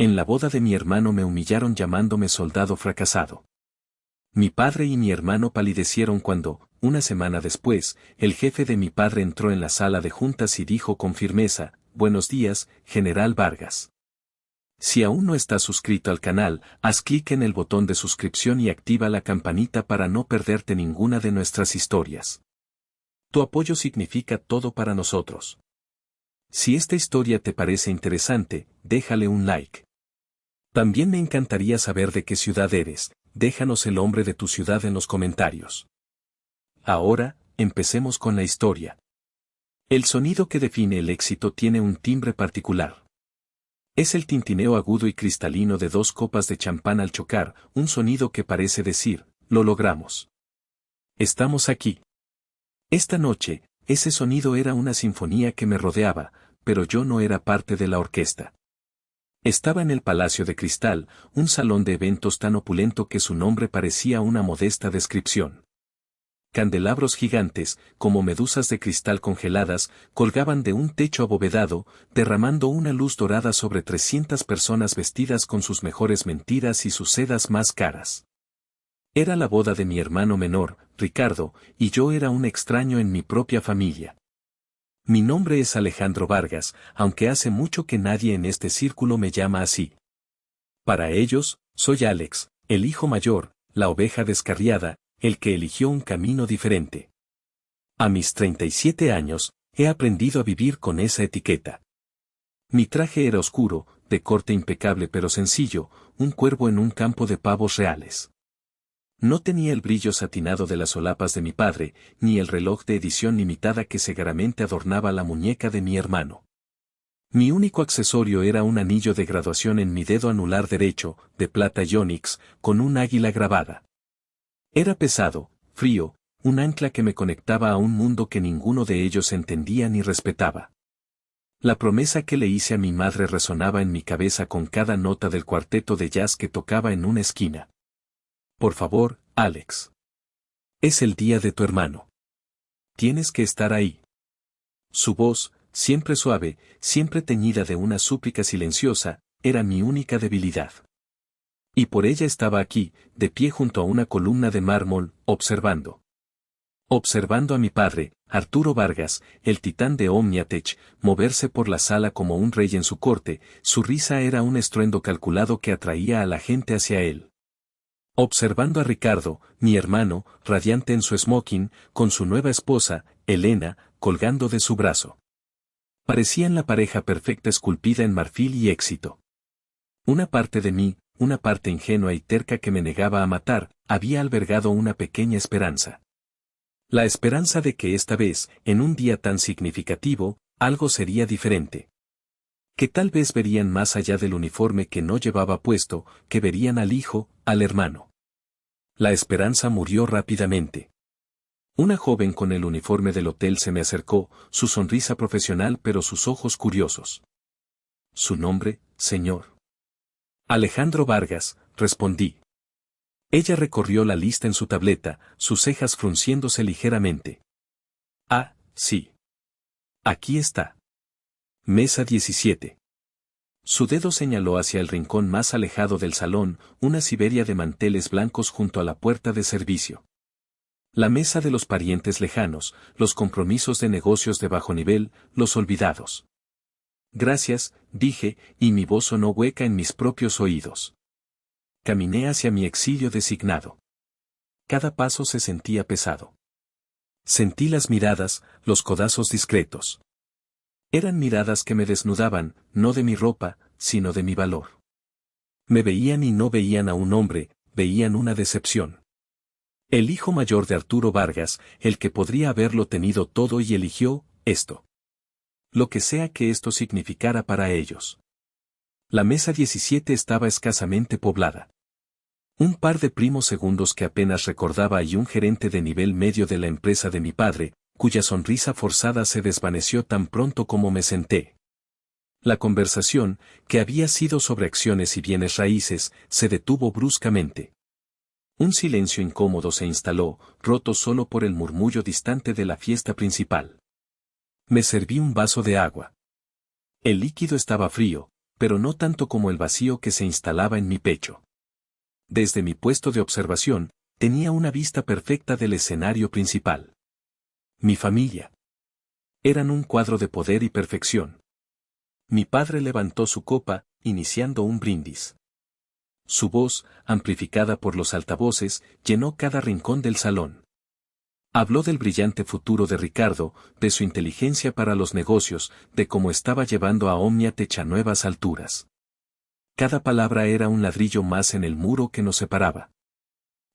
En la boda de mi hermano me humillaron llamándome soldado fracasado. Mi padre y mi hermano palidecieron cuando, una semana después, el jefe de mi padre entró en la sala de juntas y dijo con firmeza: «Buenos días, General Vargas. Si aún no estás suscrito al canal, haz clic en el botón de suscripción y activa la campanita para no perderte ninguna de nuestras historias. Tu apoyo significa todo para nosotros. Si esta historia te parece interesante, déjale un like. También me encantaría saber de qué ciudad eres, déjanos el nombre de tu ciudad en los comentarios. Ahora, empecemos con la historia. El sonido que define el éxito tiene un timbre particular. Es el tintineo agudo y cristalino de dos copas de champán al chocar, un sonido que parece decir: «Lo logramos. Estamos aquí». Esta noche, ese sonido era una sinfonía que me rodeaba, pero yo no era parte de la orquesta. Estaba en el Palacio de Cristal, un salón de eventos tan opulento que su nombre parecía una modesta descripción. Candelabros gigantes, como medusas de cristal congeladas, colgaban de un techo abovedado, derramando una luz dorada sobre 300 personas vestidas con sus mejores mentiras y sus sedas más caras. Era la boda de mi hermano menor, Ricardo, y yo era un extraño en mi propia familia. Mi nombre es Alejandro Vargas, aunque hace mucho que nadie en este círculo me llama así. Para ellos, soy Alex, el hijo mayor, la oveja descarriada, el que eligió un camino diferente. A mis 37 años, he aprendido a vivir con esa etiqueta. Mi traje era oscuro, de corte impecable pero sencillo, un cuervo en un campo de pavos reales. No tenía el brillo satinado de las solapas de mi padre, ni el reloj de edición limitada que segaramente adornaba la muñeca de mi hermano. Mi único accesorio era un anillo de graduación en mi dedo anular derecho, de plata y ónix, con un águila grabada. Era pesado, frío, un ancla que me conectaba a un mundo que ninguno de ellos entendía ni respetaba. La promesa que le hice a mi madre resonaba en mi cabeza con cada nota del cuarteto de jazz que tocaba en una esquina. Por favor, Alex. Es el día de tu hermano. Tienes que estar ahí. Su voz, siempre suave, siempre teñida de una súplica silenciosa, era mi única debilidad. Y por ella estaba aquí, de pie junto a una columna de mármol, observando. Observando a mi padre, Arturo Vargas, el titán de Omniatech, moverse por la sala como un rey en su corte, su risa era un estruendo calculado que atraía a la gente hacia él. Observando a Ricardo, mi hermano, radiante en su smoking, con su nueva esposa, Elena, colgando de su brazo. Parecían la pareja perfecta esculpida en marfil y éxito. Una parte de mí, una parte ingenua y terca que me negaba a matar, había albergado una pequeña esperanza. La esperanza de que esta vez, en un día tan significativo, algo sería diferente. Que tal vez verían más allá del uniforme que no llevaba puesto, que verían al hijo, al hermano. La esperanza murió rápidamente. Una joven con el uniforme del hotel se me acercó, su sonrisa profesional pero sus ojos curiosos. «¿Su nombre, señor?» «Alejandro Vargas», respondí. Ella recorrió la lista en su tableta, sus cejas frunciéndose ligeramente. «Ah, sí. Aquí está. Mesa 17». Su dedo señaló hacia el rincón más alejado del salón, una siberia de manteles blancos junto a la puerta de servicio. La mesa de los parientes lejanos, los compromisos de negocios de bajo nivel, los olvidados. «Gracias», dije, y mi voz sonó hueca en mis propios oídos. Caminé hacia mi exilio designado. Cada paso se sentía pesado. Sentí las miradas, los codazos discretos. Eran miradas que me desnudaban, no de mi ropa, sino de mi valor. Me veían y no veían a un hombre, veían una decepción. El hijo mayor de Arturo Vargas, el que podría haberlo tenido todo y eligió esto. Lo que sea que esto significara para ellos. La mesa 17 estaba escasamente poblada. Un par de primos segundos que apenas recordaba y un gerente de nivel medio de la empresa de mi padre, cuya sonrisa forzada se desvaneció tan pronto como me senté. La conversación, que había sido sobre acciones y bienes raíces, se detuvo bruscamente. Un silencio incómodo se instaló, roto solo por el murmullo distante de la fiesta principal. Me serví un vaso de agua. El líquido estaba frío, pero no tanto como el vacío que se instalaba en mi pecho. Desde mi puesto de observación, tenía una vista perfecta del escenario principal. Mi familia. Eran un cuadro de poder y perfección. Mi padre levantó su copa, iniciando un brindis. Su voz, amplificada por los altavoces, llenó cada rincón del salón. Habló del brillante futuro de Ricardo, de su inteligencia para los negocios, de cómo estaba llevando a Omniatech a nuevas alturas. Cada palabra era un ladrillo más en el muro que nos separaba.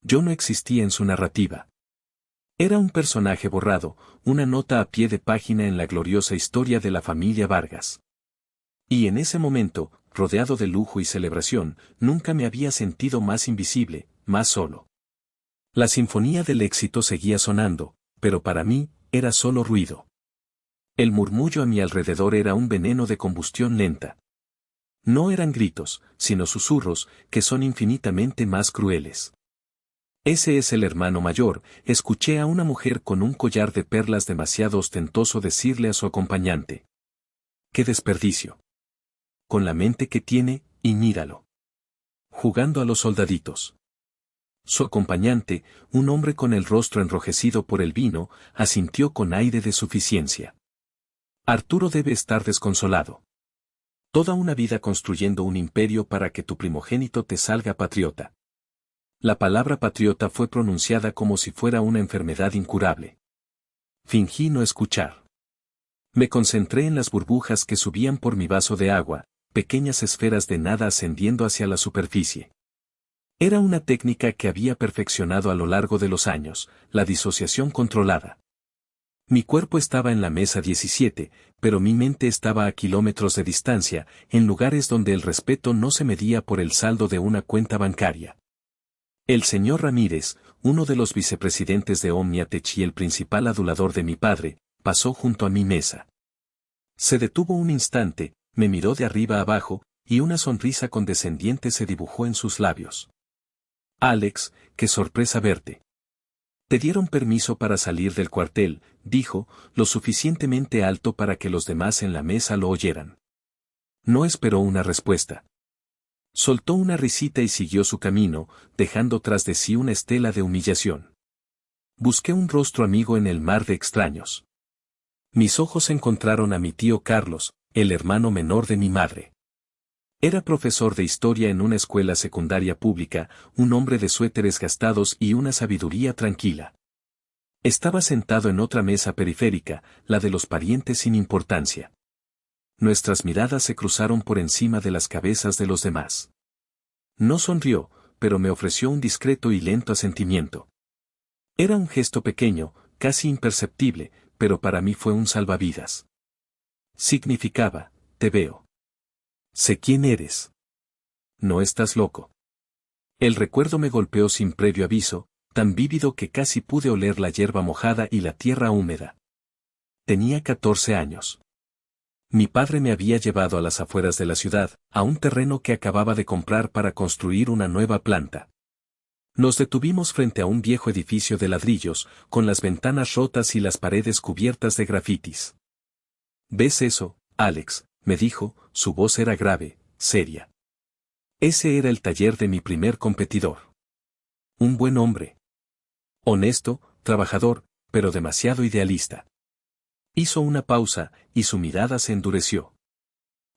Yo no existía en su narrativa. Era un personaje borrado, una nota a pie de página en la gloriosa historia de la familia Vargas. Y en ese momento, rodeado de lujo y celebración, nunca me había sentido más invisible, más solo. La sinfonía del éxito seguía sonando, pero para mí, era solo ruido. El murmullo a mi alrededor era un veneno de combustión lenta. No eran gritos, sino susurros, que son infinitamente más crueles. Ese es el hermano mayor, escuché a una mujer con un collar de perlas demasiado ostentoso decirle a su acompañante. ¡Qué desperdicio! Con la mente que tiene, y míralo. Jugando a los soldaditos. Su acompañante, un hombre con el rostro enrojecido por el vino, asintió con aire de suficiencia. Arturo debe estar desconsolado. Toda una vida construyendo un imperio para que tu primogénito te salga patriota. La palabra patriota fue pronunciada como si fuera una enfermedad incurable. Fingí no escuchar. Me concentré en las burbujas que subían por mi vaso de agua, pequeñas esferas de nada ascendiendo hacia la superficie. Era una técnica que había perfeccionado a lo largo de los años, la disociación controlada. Mi cuerpo estaba en la mesa 17, pero mi mente estaba a kilómetros de distancia, en lugares donde el respeto no se medía por el saldo de una cuenta bancaria. El señor Ramírez, uno de los vicepresidentes de Omniatech y el principal adulador de mi padre, pasó junto a mi mesa. Se detuvo un instante, me miró de arriba abajo, y una sonrisa condescendiente se dibujó en sus labios. Alex, qué sorpresa verte. Te dieron permiso para salir del cuartel, dijo, lo suficientemente alto para que los demás en la mesa lo oyeran. No esperó una respuesta. Soltó una risita y siguió su camino, dejando tras de sí una estela de humillación. Busqué un rostro amigo en el mar de extraños. Mis ojos encontraron a mi tío Carlos, el hermano menor de mi madre. Era profesor de historia en una escuela secundaria pública, un hombre de suéteres gastados y una sabiduría tranquila. Estaba sentado en otra mesa periférica, la de los parientes sin importancia. Nuestras miradas se cruzaron por encima de las cabezas de los demás. No sonrió, pero me ofreció un discreto y lento asentimiento. Era un gesto pequeño, casi imperceptible, pero para mí fue un salvavidas. Significaba, te veo. Sé quién eres. No estás loco. El recuerdo me golpeó sin previo aviso, tan vívido que casi pude oler la hierba mojada y la tierra húmeda. Tenía 14 años. Mi padre me había llevado a las afueras de la ciudad, a un terreno que acababa de comprar para construir una nueva planta. Nos detuvimos frente a un viejo edificio de ladrillos, con las ventanas rotas y las paredes cubiertas de grafitis. ¿Ves eso, Alex?, me dijo, su voz era grave, seria. Ese era el taller de mi primer competidor. Un buen hombre. Honesto, trabajador, pero demasiado idealista. Hizo una pausa, y su mirada se endureció.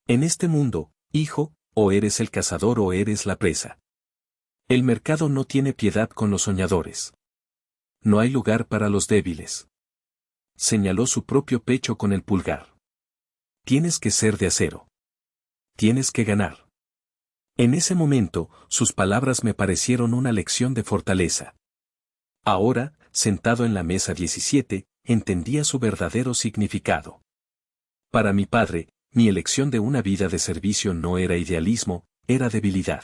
En este mundo, hijo, o eres el cazador o eres la presa. El mercado no tiene piedad con los soñadores. No hay lugar para los débiles. Señaló su propio pecho con el pulgar. Tienes que ser de acero. Tienes que ganar. En ese momento, sus palabras me parecieron una lección de fortaleza. Ahora, sentado en la mesa 17, entendía su verdadero significado. Para mi padre, mi elección de una vida de servicio no era idealismo, era debilidad.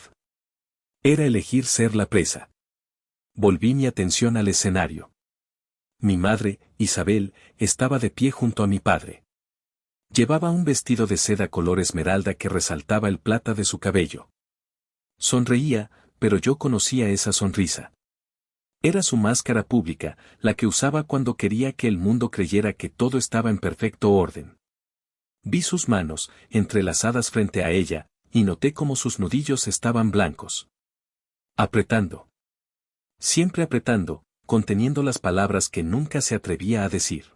Era elegir ser la presa. Volví mi atención al escenario. Mi madre, Isabel, estaba de pie junto a mi padre. Llevaba un vestido de seda color esmeralda que resaltaba el plata de su cabello. Sonreía, pero yo conocía esa sonrisa. Era su máscara pública, la que usaba cuando quería que el mundo creyera que todo estaba en perfecto orden. Vi sus manos, entrelazadas frente a ella, y noté cómo sus nudillos estaban blancos. Apretando. Siempre apretando, conteniendo las palabras que nunca se atrevía a decir.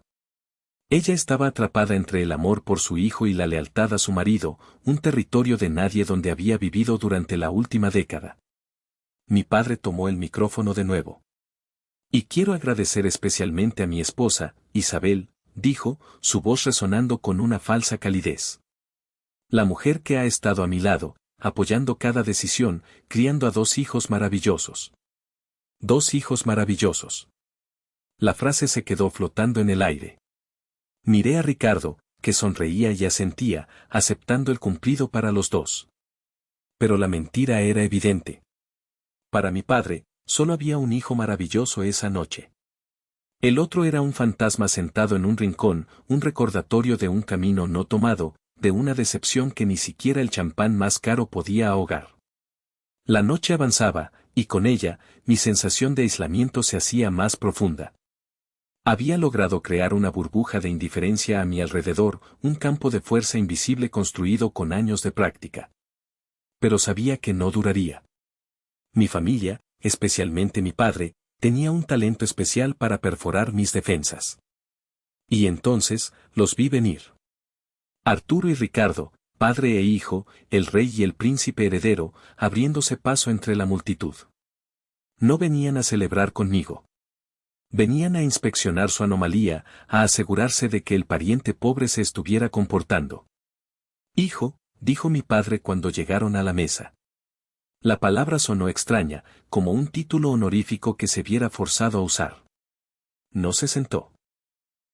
Ella estaba atrapada entre el amor por su hijo y la lealtad a su marido, un territorio de nadie donde había vivido durante la última década. Mi padre tomó el micrófono de nuevo. Y quiero agradecer especialmente a mi esposa, Isabel, dijo, su voz resonando con una falsa calidez. La mujer que ha estado a mi lado, apoyando cada decisión, criando a 2 hijos maravillosos. 2 hijos maravillosos. La frase se quedó flotando en el aire. Miré a Ricardo, que sonreía y asentía, aceptando el cumplido para los 2. Pero la mentira era evidente. Para mi padre, solo había un hijo maravilloso esa noche. El otro era un fantasma sentado en un rincón, un recordatorio de un camino no tomado, de una decepción que ni siquiera el champán más caro podía ahogar. La noche avanzaba, y con ella, mi sensación de aislamiento se hacía más profunda. Había logrado crear una burbuja de indiferencia a mi alrededor, un campo de fuerza invisible construido con años de práctica. Pero sabía que no duraría. Mi familia, especialmente mi padre, tenía un talento especial para perforar mis defensas. Y entonces, los vi venir. Arturo y Ricardo, padre e hijo, el rey y el príncipe heredero, abriéndose paso entre la multitud. No venían a celebrar conmigo. Venían a inspeccionar su anomalía, a asegurarse de que el pariente pobre se estuviera comportando. Hijo, dijo mi padre cuando llegaron a la mesa. La palabra sonó extraña, como un título honorífico que se viera forzado a usar. No se sentó.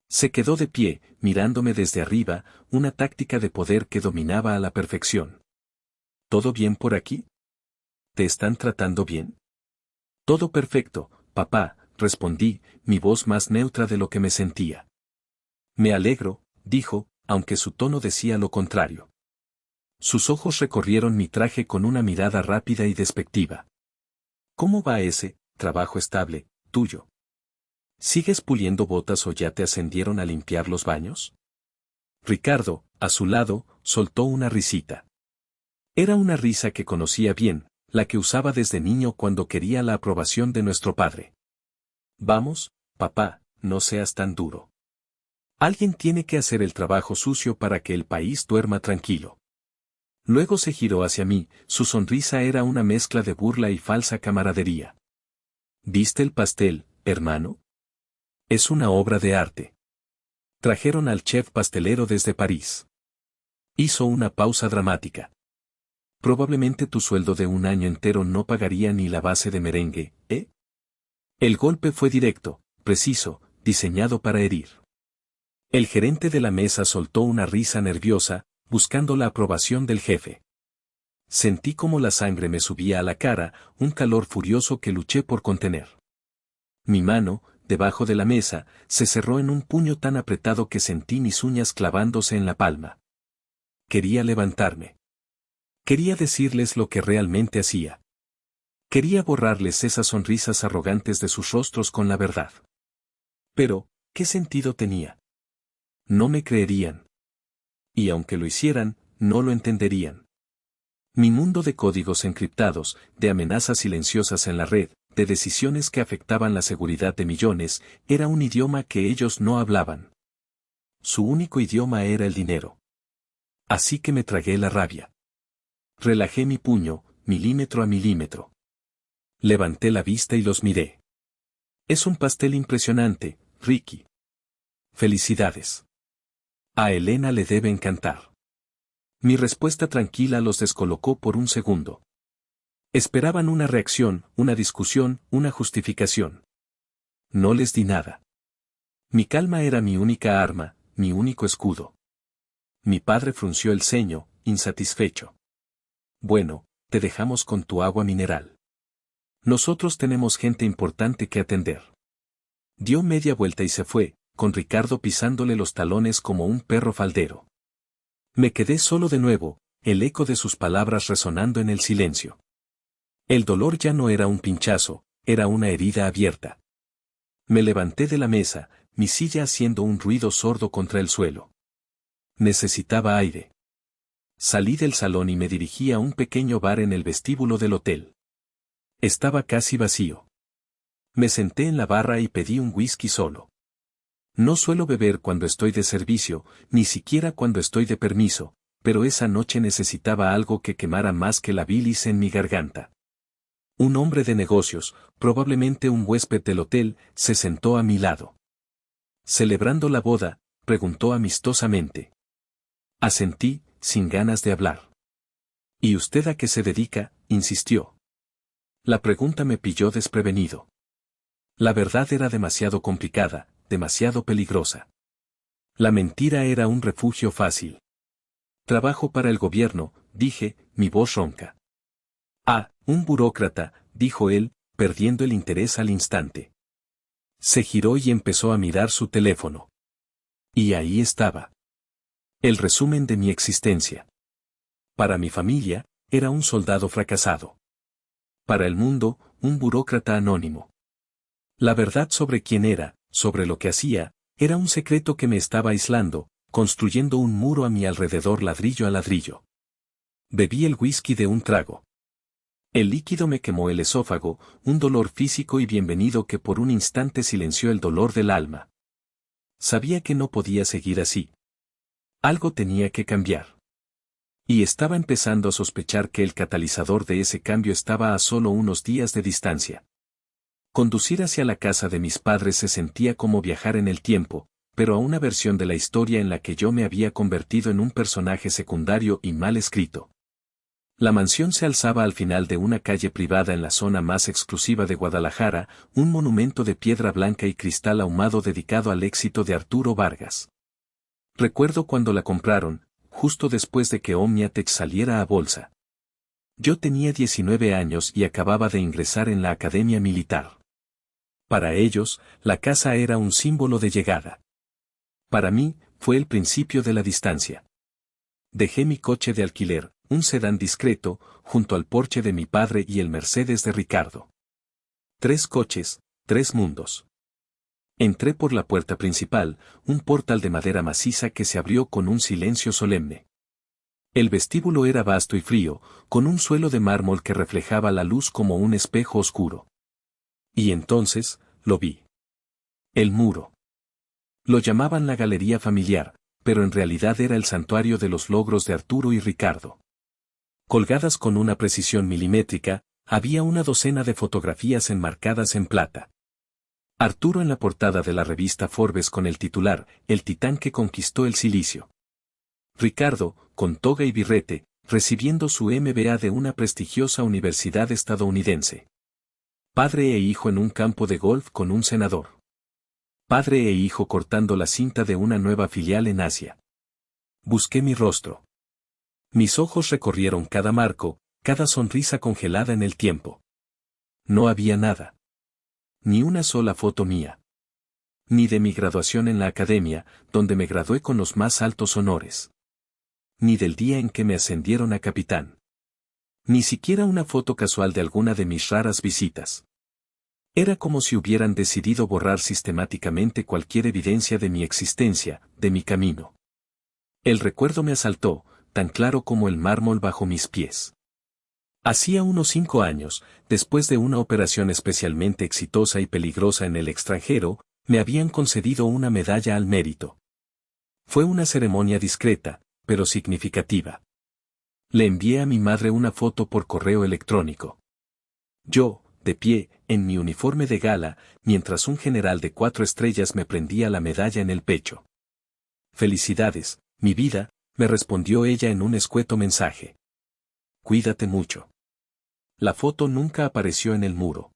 Se quedó de pie, mirándome desde arriba, una táctica de poder que dominaba a la perfección. ¿Todo bien por aquí? ¿Te están tratando bien? Todo perfecto, papá, respondí, mi voz más neutra de lo que me sentía. Me alegro, dijo, aunque su tono decía lo contrario. Sus ojos recorrieron mi traje con una mirada rápida y despectiva. ¿Cómo va ese trabajo estable, tuyo? ¿Sigues puliendo botas o ya te ascendieron a limpiar los baños? Ricardo, a su lado, soltó una risita. Era una risa que conocía bien, la que usaba desde niño cuando quería la aprobación de nuestro padre. Vamos, papá, no seas tan duro. Alguien tiene que hacer el trabajo sucio para que el país duerma tranquilo. Luego se giró hacia mí, su sonrisa era una mezcla de burla y falsa camaradería. ¿Viste el pastel, hermano? Es una obra de arte. Trajeron al chef pastelero desde París. Hizo una pausa dramática. Probablemente tu sueldo de un año entero no pagaría ni la base de merengue, ¿eh? El golpe fue directo, preciso, diseñado para herir. El gerente de la mesa soltó una risa nerviosa, buscando la aprobación del jefe. Sentí como la sangre me subía a la cara, un calor furioso que luché por contener. Mi mano, debajo de la mesa, se cerró en un puño tan apretado que sentí mis uñas clavándose en la palma. Quería levantarme. Quería decirles lo que realmente hacía. Quería borrarles esas sonrisas arrogantes de sus rostros con la verdad. Pero, ¿qué sentido tenía? No me creerían. Y aunque lo hicieran, no lo entenderían. Mi mundo de códigos encriptados, de amenazas silenciosas en la red, de decisiones que afectaban la seguridad de millones, era un idioma que ellos no hablaban. Su único idioma era el dinero. Así que me tragué la rabia. Relajé mi puño, milímetro a milímetro. Levanté la vista y los miré. Es un pastel impresionante, Ricky. Felicidades. A Elena le debe encantar. Mi respuesta tranquila los descolocó por un segundo. Esperaban una reacción, una discusión, una justificación. No les di nada. Mi calma era mi única arma, mi único escudo. Mi padre frunció el ceño, insatisfecho. Bueno, te dejamos con tu agua mineral. Nosotros tenemos gente importante que atender. Dio media vuelta y se fue, con Ricardo pisándole los talones como un perro faldero. Me quedé solo de nuevo, el eco de sus palabras resonando en el silencio. El dolor ya no era un pinchazo, era una herida abierta. Me levanté de la mesa, mi silla haciendo un ruido sordo contra el suelo. Necesitaba aire. Salí del salón y me dirigí a un pequeño bar en el vestíbulo del hotel. Estaba casi vacío. Me senté en la barra y pedí un whisky solo. No suelo beber cuando estoy de servicio, ni siquiera cuando estoy de permiso, pero esa noche necesitaba algo que quemara más que la bilis en mi garganta. Un hombre de negocios, probablemente un huésped del hotel, se sentó a mi lado. ¿Celebrando la boda?, preguntó amistosamente. Asentí, sin ganas de hablar. ¿Y usted a qué se dedica?, insistió. La pregunta me pilló desprevenido. La verdad era demasiado complicada, demasiado peligrosa. La mentira era un refugio fácil. Trabajo para el gobierno, dije, mi voz ronca. Ah, un burócrata, dijo él, perdiendo el interés al instante. Se giró y empezó a mirar su teléfono. Y ahí estaba. El resumen de mi existencia. Para mi familia, era un soldado fracasado. Para el mundo, un burócrata anónimo. La verdad sobre quién era, sobre lo que hacía, era un secreto que me estaba aislando, construyendo un muro a mi alrededor ladrillo a ladrillo. Bebí el whisky de un trago. El líquido me quemó el esófago, un dolor físico y bienvenido que por un instante silenció el dolor del alma. Sabía que no podía seguir así. Algo tenía que cambiar. Y estaba empezando a sospechar que el catalizador de ese cambio estaba a solo unos días de distancia. Conducir hacia la casa de mis padres se sentía como viajar en el tiempo, pero a una versión de la historia en la que yo me había convertido en un personaje secundario y mal escrito. La mansión se alzaba al final de una calle privada en la zona más exclusiva de Guadalajara, un monumento de piedra blanca y cristal ahumado dedicado al éxito de Arturo Vargas. Recuerdo cuando la compraron, justo después de que Omniatex saliera a bolsa. Yo tenía 19 años y acababa de ingresar en la academia militar. Para ellos, la casa era un símbolo de llegada. Para mí, fue el principio de la distancia. Dejé mi coche de alquiler, un sedán discreto, junto al porche de mi padre y el Mercedes de Ricardo. 3 coches, 3 mundos. Entré por la puerta principal, un portal de madera maciza que se abrió con un silencio solemne. El vestíbulo era vasto y frío, con un suelo de mármol que reflejaba la luz como un espejo oscuro. Y entonces, lo vi. El muro. Lo llamaban la galería familiar, pero en realidad era el santuario de los logros de Arturo y Ricardo. Colgadas con una precisión milimétrica, había una docena de fotografías enmarcadas en plata. Arturo en la portada de la revista Forbes con el titular, El titán que conquistó el silicio. Ricardo, con toga y birrete, recibiendo su MBA de una prestigiosa universidad estadounidense. Padre e hijo en un campo de golf con un senador. Padre e hijo cortando la cinta de una nueva filial en Asia. Busqué mi rostro. Mis ojos recorrieron cada marco, cada sonrisa congelada en el tiempo. No había nada. Ni una sola foto mía. Ni de mi graduación en la academia, donde me gradué con los más altos honores. Ni del día en que me ascendieron a capitán. Ni siquiera una foto casual de alguna de mis raras visitas. Era como si hubieran decidido borrar sistemáticamente cualquier evidencia de mi existencia, de mi camino. El recuerdo me asaltó, tan claro como el mármol bajo mis pies. Hacía unos 5 años, después de una operación especialmente exitosa y peligrosa en el extranjero, me habían concedido una medalla al mérito. Fue una ceremonia discreta, pero significativa. Le envié a mi madre una foto por correo electrónico. Yo, de pie, en mi uniforme de gala, mientras un general de 4 estrellas me prendía la medalla en el pecho. Felicidades, mi vida, me respondió ella en un escueto mensaje. Cuídate mucho. La foto nunca apareció en el muro.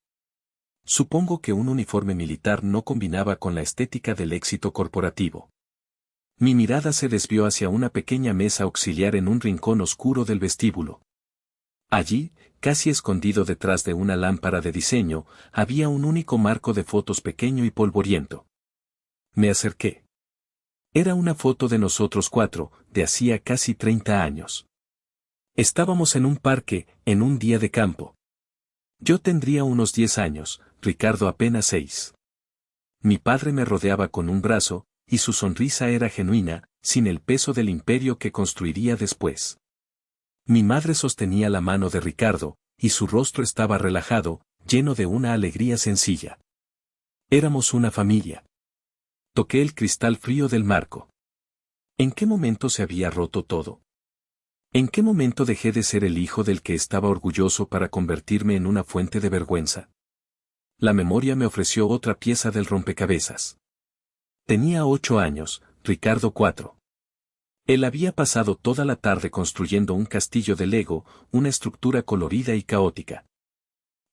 Supongo que un uniforme militar no combinaba con la estética del éxito corporativo. Mi mirada se desvió hacia una pequeña mesa auxiliar en un rincón oscuro del vestíbulo. Allí, casi escondido detrás de una lámpara de diseño, había un único marco de fotos pequeño y polvoriento. Me acerqué. Era una foto de nosotros 4, de hacía casi 30 años. Estábamos en un parque, en un día de campo. Yo tendría unos 10 años, Ricardo apenas 6. Mi padre me rodeaba con un brazo, y su sonrisa era genuina, sin el peso del imperio que construiría después. Mi madre sostenía la mano de Ricardo, y su rostro estaba relajado, lleno de una alegría sencilla. Éramos una familia. Toqué el cristal frío del marco. ¿En qué momento se había roto todo? ¿En qué momento dejé de ser el hijo del que estaba orgulloso para convertirme en una fuente de vergüenza? La memoria me ofreció otra pieza del rompecabezas. Tenía 8 años, Ricardo 4. Él había pasado toda la tarde construyendo un castillo de Lego, una estructura colorida y caótica.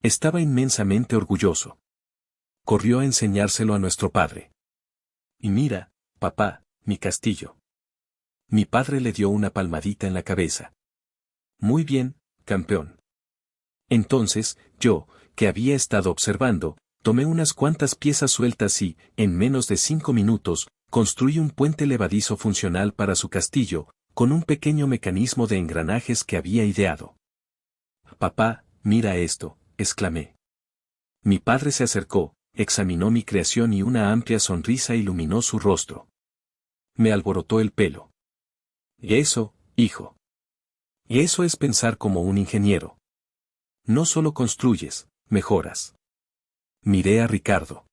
Estaba inmensamente orgulloso. Corrió a enseñárselo a nuestro padre. Y mira, papá, mi castillo. Mi padre le dio una palmadita en la cabeza. Muy bien, campeón. Entonces, yo, que había estado observando, tomé unas cuantas piezas sueltas y, en menos de 5 minutos, construí un puente levadizo funcional para su castillo, con un pequeño mecanismo de engranajes que había ideado. Papá, mira esto, exclamé. Mi padre se acercó, examinó mi creación y una amplia sonrisa iluminó su rostro. Me alborotó el pelo. ¿Y eso, hijo? Y eso es pensar como un ingeniero. No solo construyes, mejoras. Miré a Ricardo.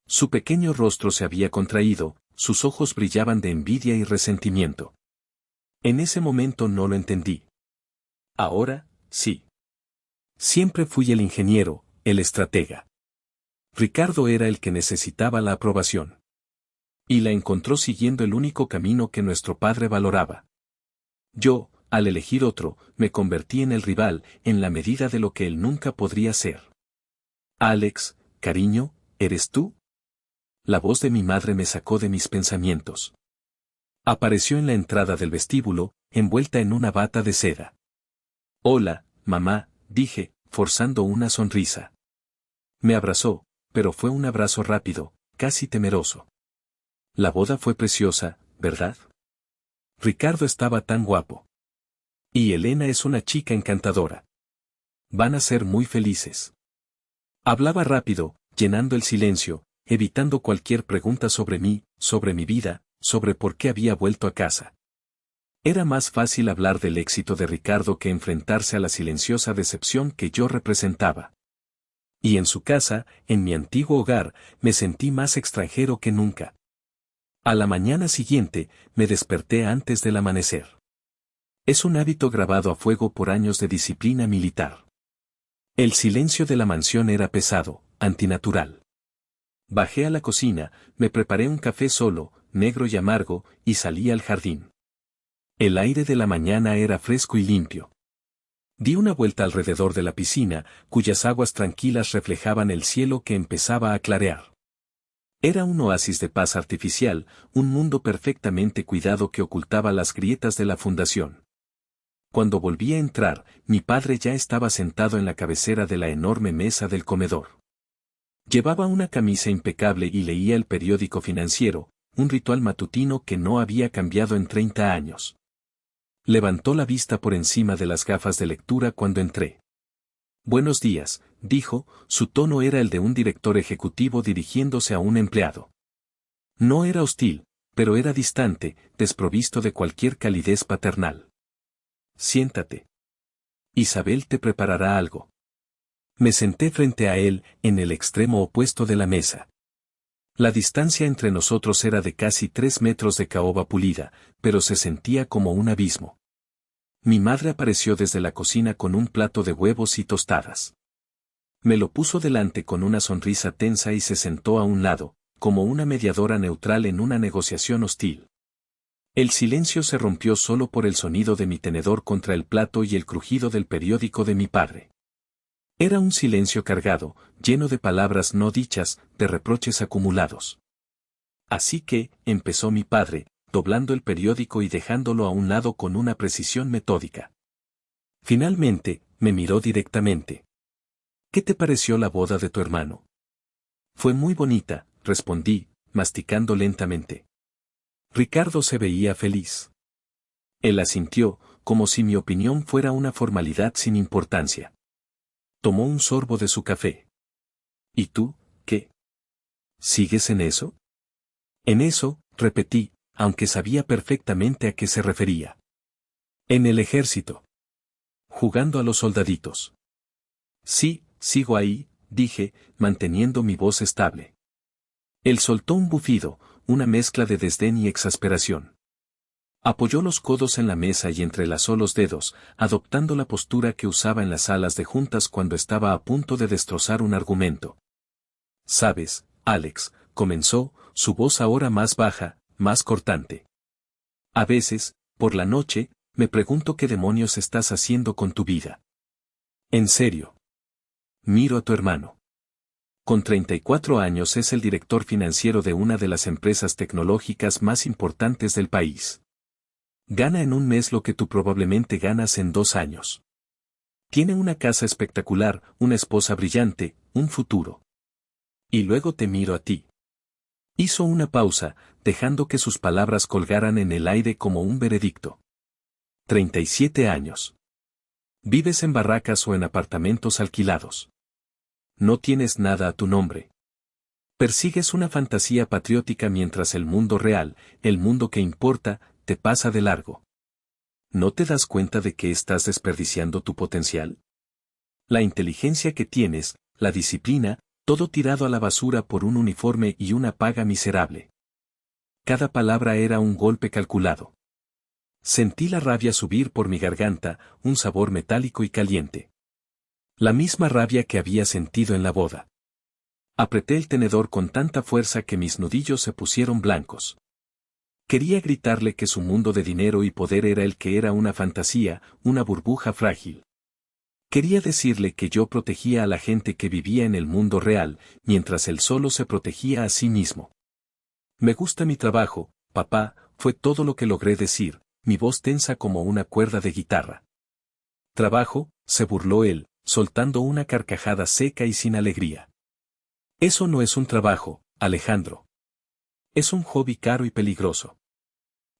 Su pequeño rostro se había contraído, sus ojos brillaban de envidia y resentimiento. En ese momento no lo entendí. Ahora, sí. Siempre fui el ingeniero, el estratega. Ricardo era el que necesitaba la aprobación. Y la encontró siguiendo el único camino que nuestro padre valoraba. Yo, al elegir otro, me convertí en el rival, en la medida de lo que él nunca podría ser. Alex, cariño, ¿eres tú? La voz de mi madre me sacó de mis pensamientos. Apareció en la entrada del vestíbulo, envuelta en una bata de seda. Hola, mamá, dije, forzando una sonrisa. Me abrazó, pero fue un abrazo rápido, casi temeroso. La boda fue preciosa, ¿verdad? Ricardo estaba tan guapo. Y Elena es una chica encantadora. Van a ser muy felices. Hablaba rápido, llenando el silencio, evitando cualquier pregunta sobre mí, sobre mi vida, sobre por qué había vuelto a casa. Era más fácil hablar del éxito de Ricardo que enfrentarse a la silenciosa decepción que yo representaba. Y en su casa, en mi antiguo hogar, me sentí más extranjero que nunca. A la mañana siguiente, me desperté antes del amanecer. Es un hábito grabado a fuego por años de disciplina militar. El silencio de la mansión era pesado, antinatural. Bajé a la cocina, me preparé un café solo, negro y amargo, y salí al jardín. El aire de la mañana era fresco y limpio. Di una vuelta alrededor de la piscina, cuyas aguas tranquilas reflejaban el cielo que empezaba a clarear. Era un oasis de paz artificial, un mundo perfectamente cuidado que ocultaba las grietas de la fundación. Cuando volví a entrar, mi padre ya estaba sentado en la cabecera de la enorme mesa del comedor. Llevaba una camisa impecable y leía el periódico financiero, un ritual matutino que no había cambiado en 30 años. Levantó la vista por encima de las gafas de lectura cuando entré. Buenos días, dijo, su tono era el de un director ejecutivo dirigiéndose a un empleado. No era hostil, pero era distante, desprovisto de cualquier calidez paternal. Siéntate. Isabel te preparará algo. Me senté frente a él, en el extremo opuesto de la mesa. La distancia entre nosotros era de casi 3 metros de caoba pulida, pero se sentía como un abismo. Mi madre apareció desde la cocina con un plato de huevos y tostadas. Me lo puso delante con una sonrisa tensa y se sentó a un lado, como una mediadora neutral en una negociación hostil. El silencio se rompió solo por el sonido de mi tenedor contra el plato y el crujido del periódico de mi padre. Era un silencio cargado, lleno de palabras no dichas, de reproches acumulados. Así que, empezó mi padre, doblando el periódico y dejándolo a un lado con una precisión metódica. Finalmente, me miró directamente. ¿Qué te pareció la boda de tu hermano? Fue muy bonita, respondí, masticando lentamente. Ricardo se veía feliz. Él asintió, como si mi opinión fuera una formalidad sin importancia. Tomó un sorbo de su café. ¿Y tú, qué? ¿Sigues en eso? En eso, repetí, aunque sabía perfectamente a qué se refería. En el ejército. jugando a los soldaditos. Sí, sigo ahí, dije, manteniendo mi voz estable. Él soltó un bufido, una mezcla de desdén y exasperación. Apoyó los codos en la mesa y entrelazó los dedos, adoptando la postura que usaba en las salas de juntas cuando estaba a punto de destrozar un argumento. «Sabes, Alex», comenzó, su voz ahora más baja, más cortante. «A veces, por la noche, me pregunto qué demonios estás haciendo con tu vida. En serio. Miro a tu hermano. Con 34 años es el director financiero de una de las empresas tecnológicas más importantes del país. Gana en un mes lo que tú probablemente ganas en 2 años. Tiene una casa espectacular, una esposa brillante, un futuro. Y luego te miro a ti». Hizo una pausa, dejando que sus palabras colgaran en el aire como un veredicto. 37 años. Vives en barracas o en apartamentos alquilados. No tienes nada a tu nombre. Persigues una fantasía patriótica mientras el mundo real, el mundo que importa, te pasa de largo. ¿No te das cuenta de que estás desperdiciando tu potencial? La inteligencia que tienes, la disciplina, todo tirado a la basura por un uniforme y una paga miserable. Cada palabra era un golpe calculado. Sentí la rabia subir por mi garganta, un sabor metálico y caliente. La misma rabia que había sentido en la boda. Apreté el tenedor con tanta fuerza que mis nudillos se pusieron blancos. Quería gritarle que su mundo de dinero y poder era el que era una fantasía, una burbuja frágil. Quería decirle que yo protegía a la gente que vivía en el mundo real, mientras él solo se protegía a sí mismo. «Me gusta mi trabajo, papá», fue todo lo que logré decir, mi voz tensa como una cuerda de guitarra. «¿Trabajo?», se burló él, soltando una carcajada seca y sin alegría. «Eso no es un trabajo, Alejandro. Es un hobby caro y peligroso.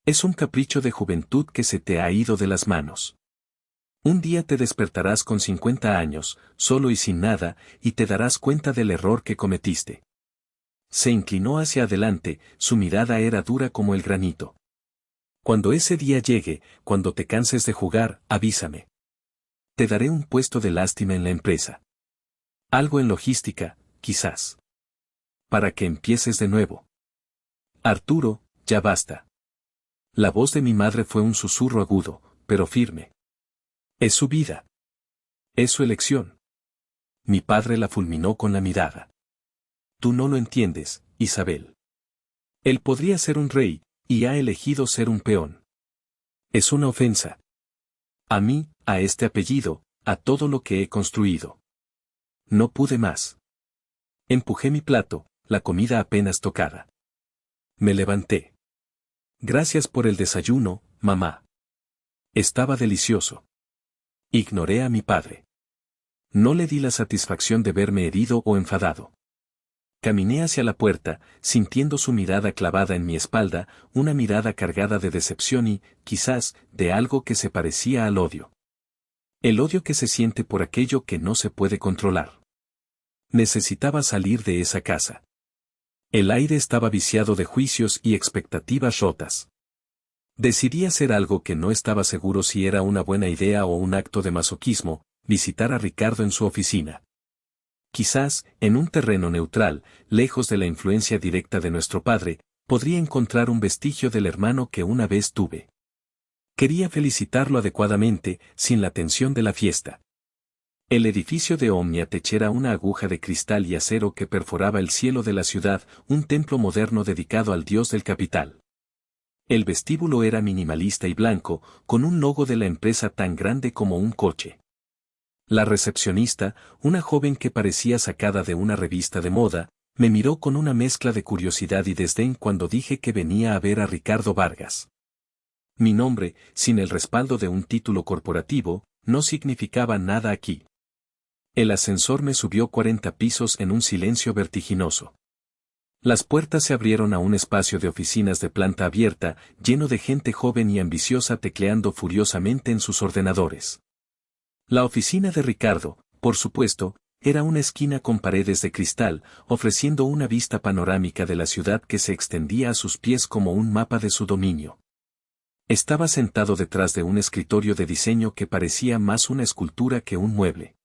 Es un capricho de juventud que se te ha ido de las manos. Un día te despertarás con 50 años, solo y sin nada, y te darás cuenta del error que cometiste». Se inclinó hacia adelante, su mirada era dura como el granito. «Cuando ese día llegue, cuando te canses de jugar, avísame. Te daré un puesto de lástima en la empresa. Algo en logística, quizás. Para que empieces de nuevo. Arturo, ya basta». La voz de mi madre fue un susurro agudo, pero firme. «Es su vida. Es su elección». Mi padre la fulminó con la mirada. «Tú no lo entiendes, Isabel. Él podría ser un rey, y ha elegido ser un peón. Es una ofensa. A mí, a este apellido, a todo lo que he construido. No pude más. Empujé mi plato, la comida apenas tocada. Me levanté. «Gracias por el desayuno, mamá. Estaba delicioso». Ignoré a mi padre. No le di la satisfacción de verme herido o enfadado. Caminé hacia la puerta, sintiendo su mirada clavada en mi espalda, una mirada cargada de decepción y, quizás, de algo que se parecía al odio. El odio que se siente por aquello que no se puede controlar. Necesitaba salir de esa casa. El aire estaba viciado de juicios y expectativas rotas. Decidí hacer algo que no estaba seguro si era una buena idea o un acto de masoquismo, visitar a Ricardo en su oficina. Quizás, en un terreno neutral, lejos de la influencia directa de nuestro padre, podría encontrar un vestigio del hermano que una vez tuve. Quería felicitarlo adecuadamente, sin la tensión de la fiesta. El edificio de Omniatech era una aguja de cristal y acero que perforaba el cielo de la ciudad, un templo moderno dedicado al dios del capital. El vestíbulo era minimalista y blanco, con un logo de la empresa tan grande como un coche. La recepcionista, una joven que parecía sacada de una revista de moda, me miró con una mezcla de curiosidad y desdén cuando dije que venía a ver a Ricardo Vargas. Mi nombre, sin el respaldo de un título corporativo, no significaba nada aquí. El ascensor me subió 40 pisos en un silencio vertiginoso. Las puertas se abrieron a un espacio de oficinas de planta abierta, lleno de gente joven y ambiciosa tecleando furiosamente en sus ordenadores. La oficina de Ricardo, por supuesto, era una esquina con paredes de cristal, ofreciendo una vista panorámica de la ciudad que se extendía a sus pies como un mapa de su dominio. Estaba sentado detrás de un escritorio de diseño que parecía más una escultura que un mueble.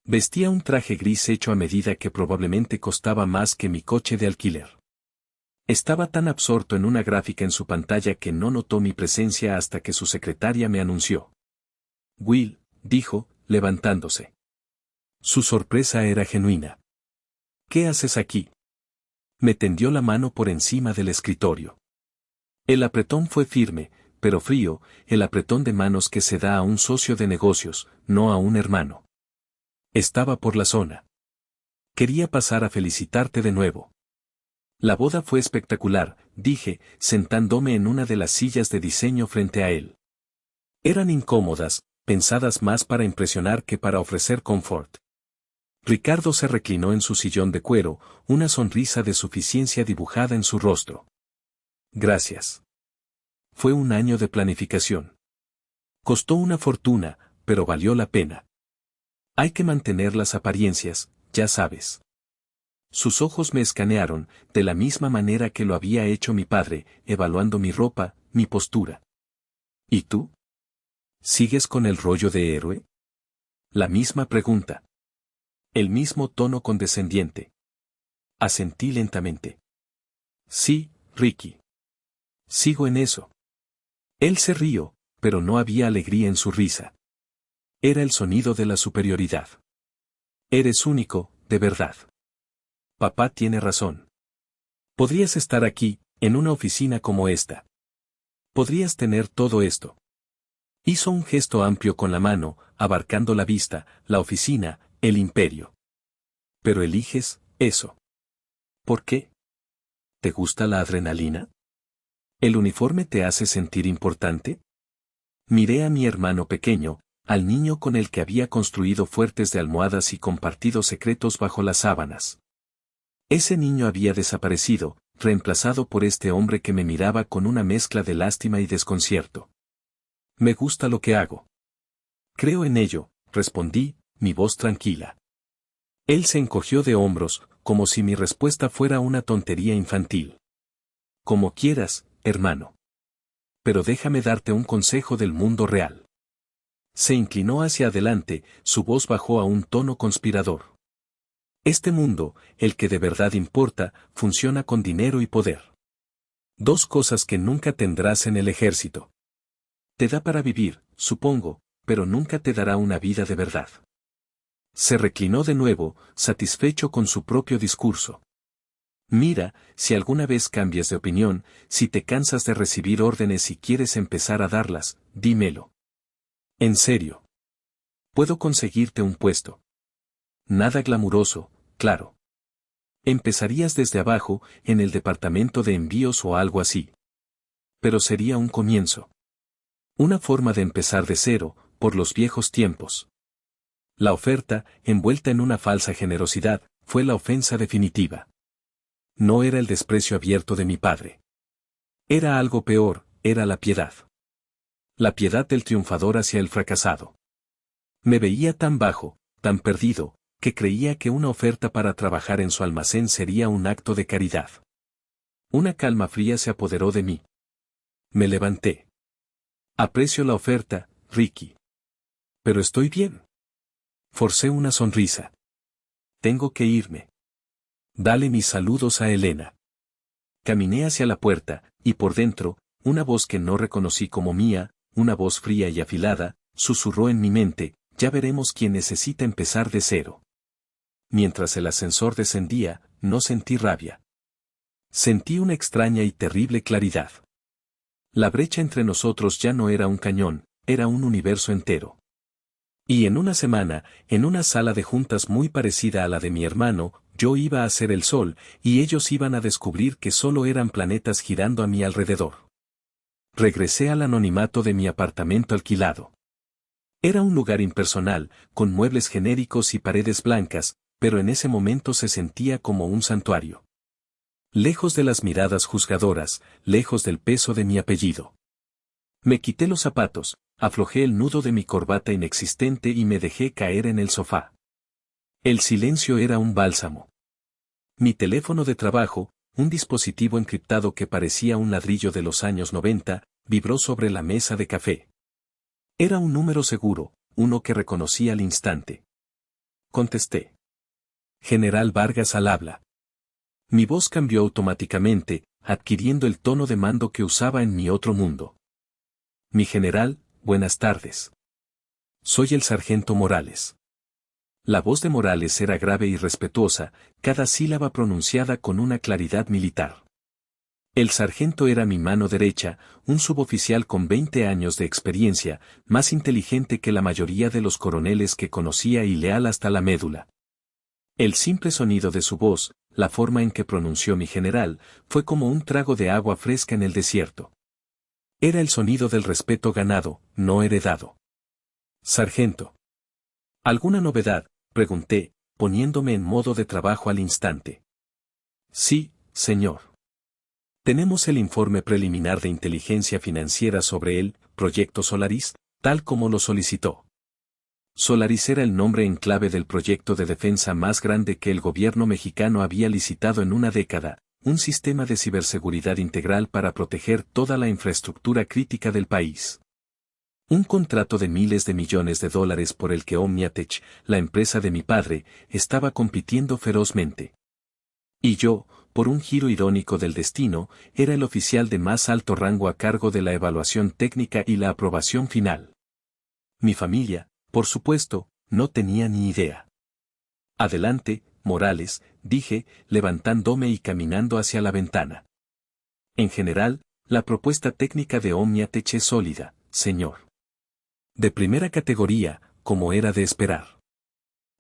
Vestía un traje gris hecho a medida que probablemente costaba más que mi coche de alquiler. Estaba tan absorto en una gráfica en su pantalla que no notó mi presencia hasta que su secretaria me anunció. Will, dijo, levantándose. Su sorpresa era genuina. ¿Qué haces aquí? Me tendió la mano por encima del escritorio. El apretón fue firme, pero frío, el apretón de manos que se da a un socio de negocios, no a un hermano. Estaba por la zona. Quería pasar a felicitarte de nuevo. La boda fue espectacular, dije, sentándome en una de las sillas de diseño frente a él. Eran incómodas, pensadas más para impresionar que para ofrecer confort. Ricardo se reclinó en su sillón de cuero, una sonrisa de suficiencia dibujada en su rostro. Gracias. Fue un año de planificación. Costó una fortuna, pero valió la pena. Hay que mantener las apariencias, ya sabes. Sus ojos me escanearon, de la misma manera que lo había hecho mi padre, evaluando mi ropa, mi postura. ¿Y tú? ¿Sigues con el rollo de héroe? La misma pregunta. El mismo tono condescendiente. Asentí lentamente. Sí, Ricky. Sigo en eso. Él se rió, pero no había alegría en su risa. Era el sonido de la superioridad. Eres único, de verdad. Papá tiene razón. Podrías estar aquí, en una oficina como esta. Podrías tener todo esto. Hizo un gesto amplio con la mano, abarcando la vista, la oficina, el imperio. Pero eliges, eso. ¿Por qué? ¿Te gusta la adrenalina? ¿El uniforme te hace sentir importante? Miré a mi hermano pequeño, al niño con el que había construido fuertes de almohadas y compartido secretos bajo las sábanas. Ese niño había desaparecido, reemplazado por este hombre que me miraba con una mezcla de lástima y desconcierto. Me gusta lo que hago. Creo en ello, respondí, mi voz tranquila. Él se encogió de hombros, como si mi respuesta fuera una tontería infantil. Como quieras, hermano. Pero déjame darte un consejo del mundo real. Se inclinó hacia adelante, su voz bajó a un tono conspirador. Este mundo, el que de verdad importa, funciona con dinero y poder. Dos cosas que nunca tendrás en el ejército. Te da para vivir, supongo, pero nunca te dará una vida de verdad. Se reclinó de nuevo, satisfecho con su propio discurso. Mira, si alguna vez cambias de opinión, si te cansas de recibir órdenes y quieres empezar a darlas, dímelo. En serio. Puedo conseguirte un puesto. Nada glamuroso, claro. Empezarías desde abajo, en el departamento de envíos o algo así. Pero sería un comienzo. Una forma de empezar de cero, por los viejos tiempos. La oferta, envuelta en una falsa generosidad, fue la ofensa definitiva. No era el desprecio abierto de mi padre. Era algo peor, era la piedad. La piedad del triunfador hacia el fracasado. Me veía tan bajo, tan perdido, que creía que una oferta para trabajar en su almacén sería un acto de caridad. Una calma fría se apoderó de mí. Me levanté. Aprecio la oferta, Ricky. Pero estoy bien. Forcé una sonrisa. Tengo que irme. Dale mis saludos a Elena. Caminé hacia la puerta, y por dentro, una voz que no reconocí como mía, una voz fría y afilada, susurró en mi mente, ya veremos quién necesita empezar de cero. Mientras el ascensor descendía, no sentí rabia. Sentí una extraña y terrible claridad. La brecha entre nosotros ya no era un cañón, era un universo entero. Y en una semana, en una sala de juntas muy parecida a la de mi hermano, yo iba a ser el sol, y ellos iban a descubrir que solo eran planetas girando a mi alrededor. Regresé al anonimato de mi apartamento alquilado. Era un lugar impersonal, con muebles genéricos y paredes blancas, pero en ese momento se sentía como un santuario. Lejos de las miradas juzgadoras, lejos del peso de mi apellido. Me quité los zapatos, aflojé el nudo de mi corbata inexistente y me dejé caer en el sofá. El silencio era un bálsamo. Mi teléfono de trabajo, un dispositivo encriptado que parecía un ladrillo de los años 90, vibró sobre la mesa de café. Era un número seguro, uno que reconocí al instante. Contesté. General Vargas al habla. Mi voz cambió automáticamente, adquiriendo el tono de mando que usaba en mi otro mundo. Mi general, buenas tardes. Soy el sargento Morales. La voz de Morales era grave y respetuosa, cada sílaba pronunciada con una claridad militar. El sargento era mi mano derecha, un suboficial con 20 años de experiencia, más inteligente que la mayoría de los coroneles que conocía y leal hasta la médula. El simple sonido de su voz, la forma en que pronunció mi general, fue como un trago de agua fresca en el desierto. Era el sonido del respeto ganado, no heredado. Sargento. ¿Alguna novedad?, pregunté, poniéndome en modo de trabajo al instante. Sí, señor. Tenemos el informe preliminar de inteligencia financiera sobre el proyecto Solaris, tal como lo solicitó. Solaris era el nombre en clave del proyecto de defensa más grande que el gobierno mexicano había licitado en una década, un sistema de ciberseguridad integral para proteger toda la infraestructura crítica del país. Un contrato de miles de millones de dólares por el que Omniatech, la empresa de mi padre, estaba compitiendo ferozmente. Y yo, por un giro irónico del destino, era el oficial de más alto rango a cargo de la evaluación técnica y la aprobación final. Mi familia, por supuesto, no tenía ni idea. Adelante, Morales, dije, levantándome y caminando hacia la ventana. En general, la propuesta técnica de Omniatech es sólida, señor. De primera categoría, como era de esperar.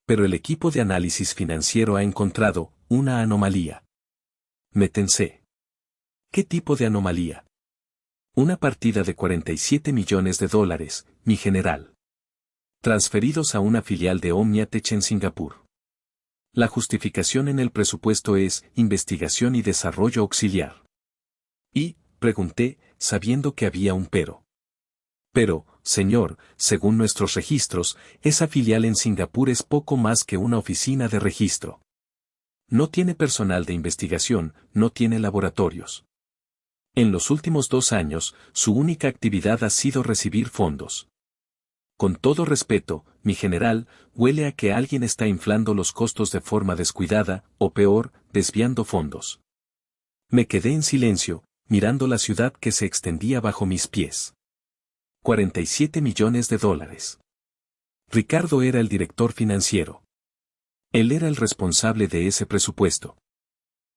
Pero el equipo de análisis financiero ha encontrado una anomalía. Me tensé. ¿Qué tipo de anomalía? Una partida de 47 millones de dólares, mi general. Transferidos a una filial de Omniatech en Singapur. La justificación en el presupuesto es investigación y desarrollo auxiliar. Y, pregunté, sabiendo que había un pero. Pero, señor, según nuestros registros, esa filial en Singapur es poco más que una oficina de registro. No tiene personal de investigación, no tiene laboratorios. En los últimos 2 años, su única actividad ha sido recibir fondos. Con todo respeto, mi general, huele a que alguien está inflando los costos de forma descuidada, o peor, desviando fondos. Me quedé en silencio, mirando la ciudad que se extendía bajo mis pies. 47 millones de dólares. Ricardo era el director financiero. Él era el responsable de ese presupuesto.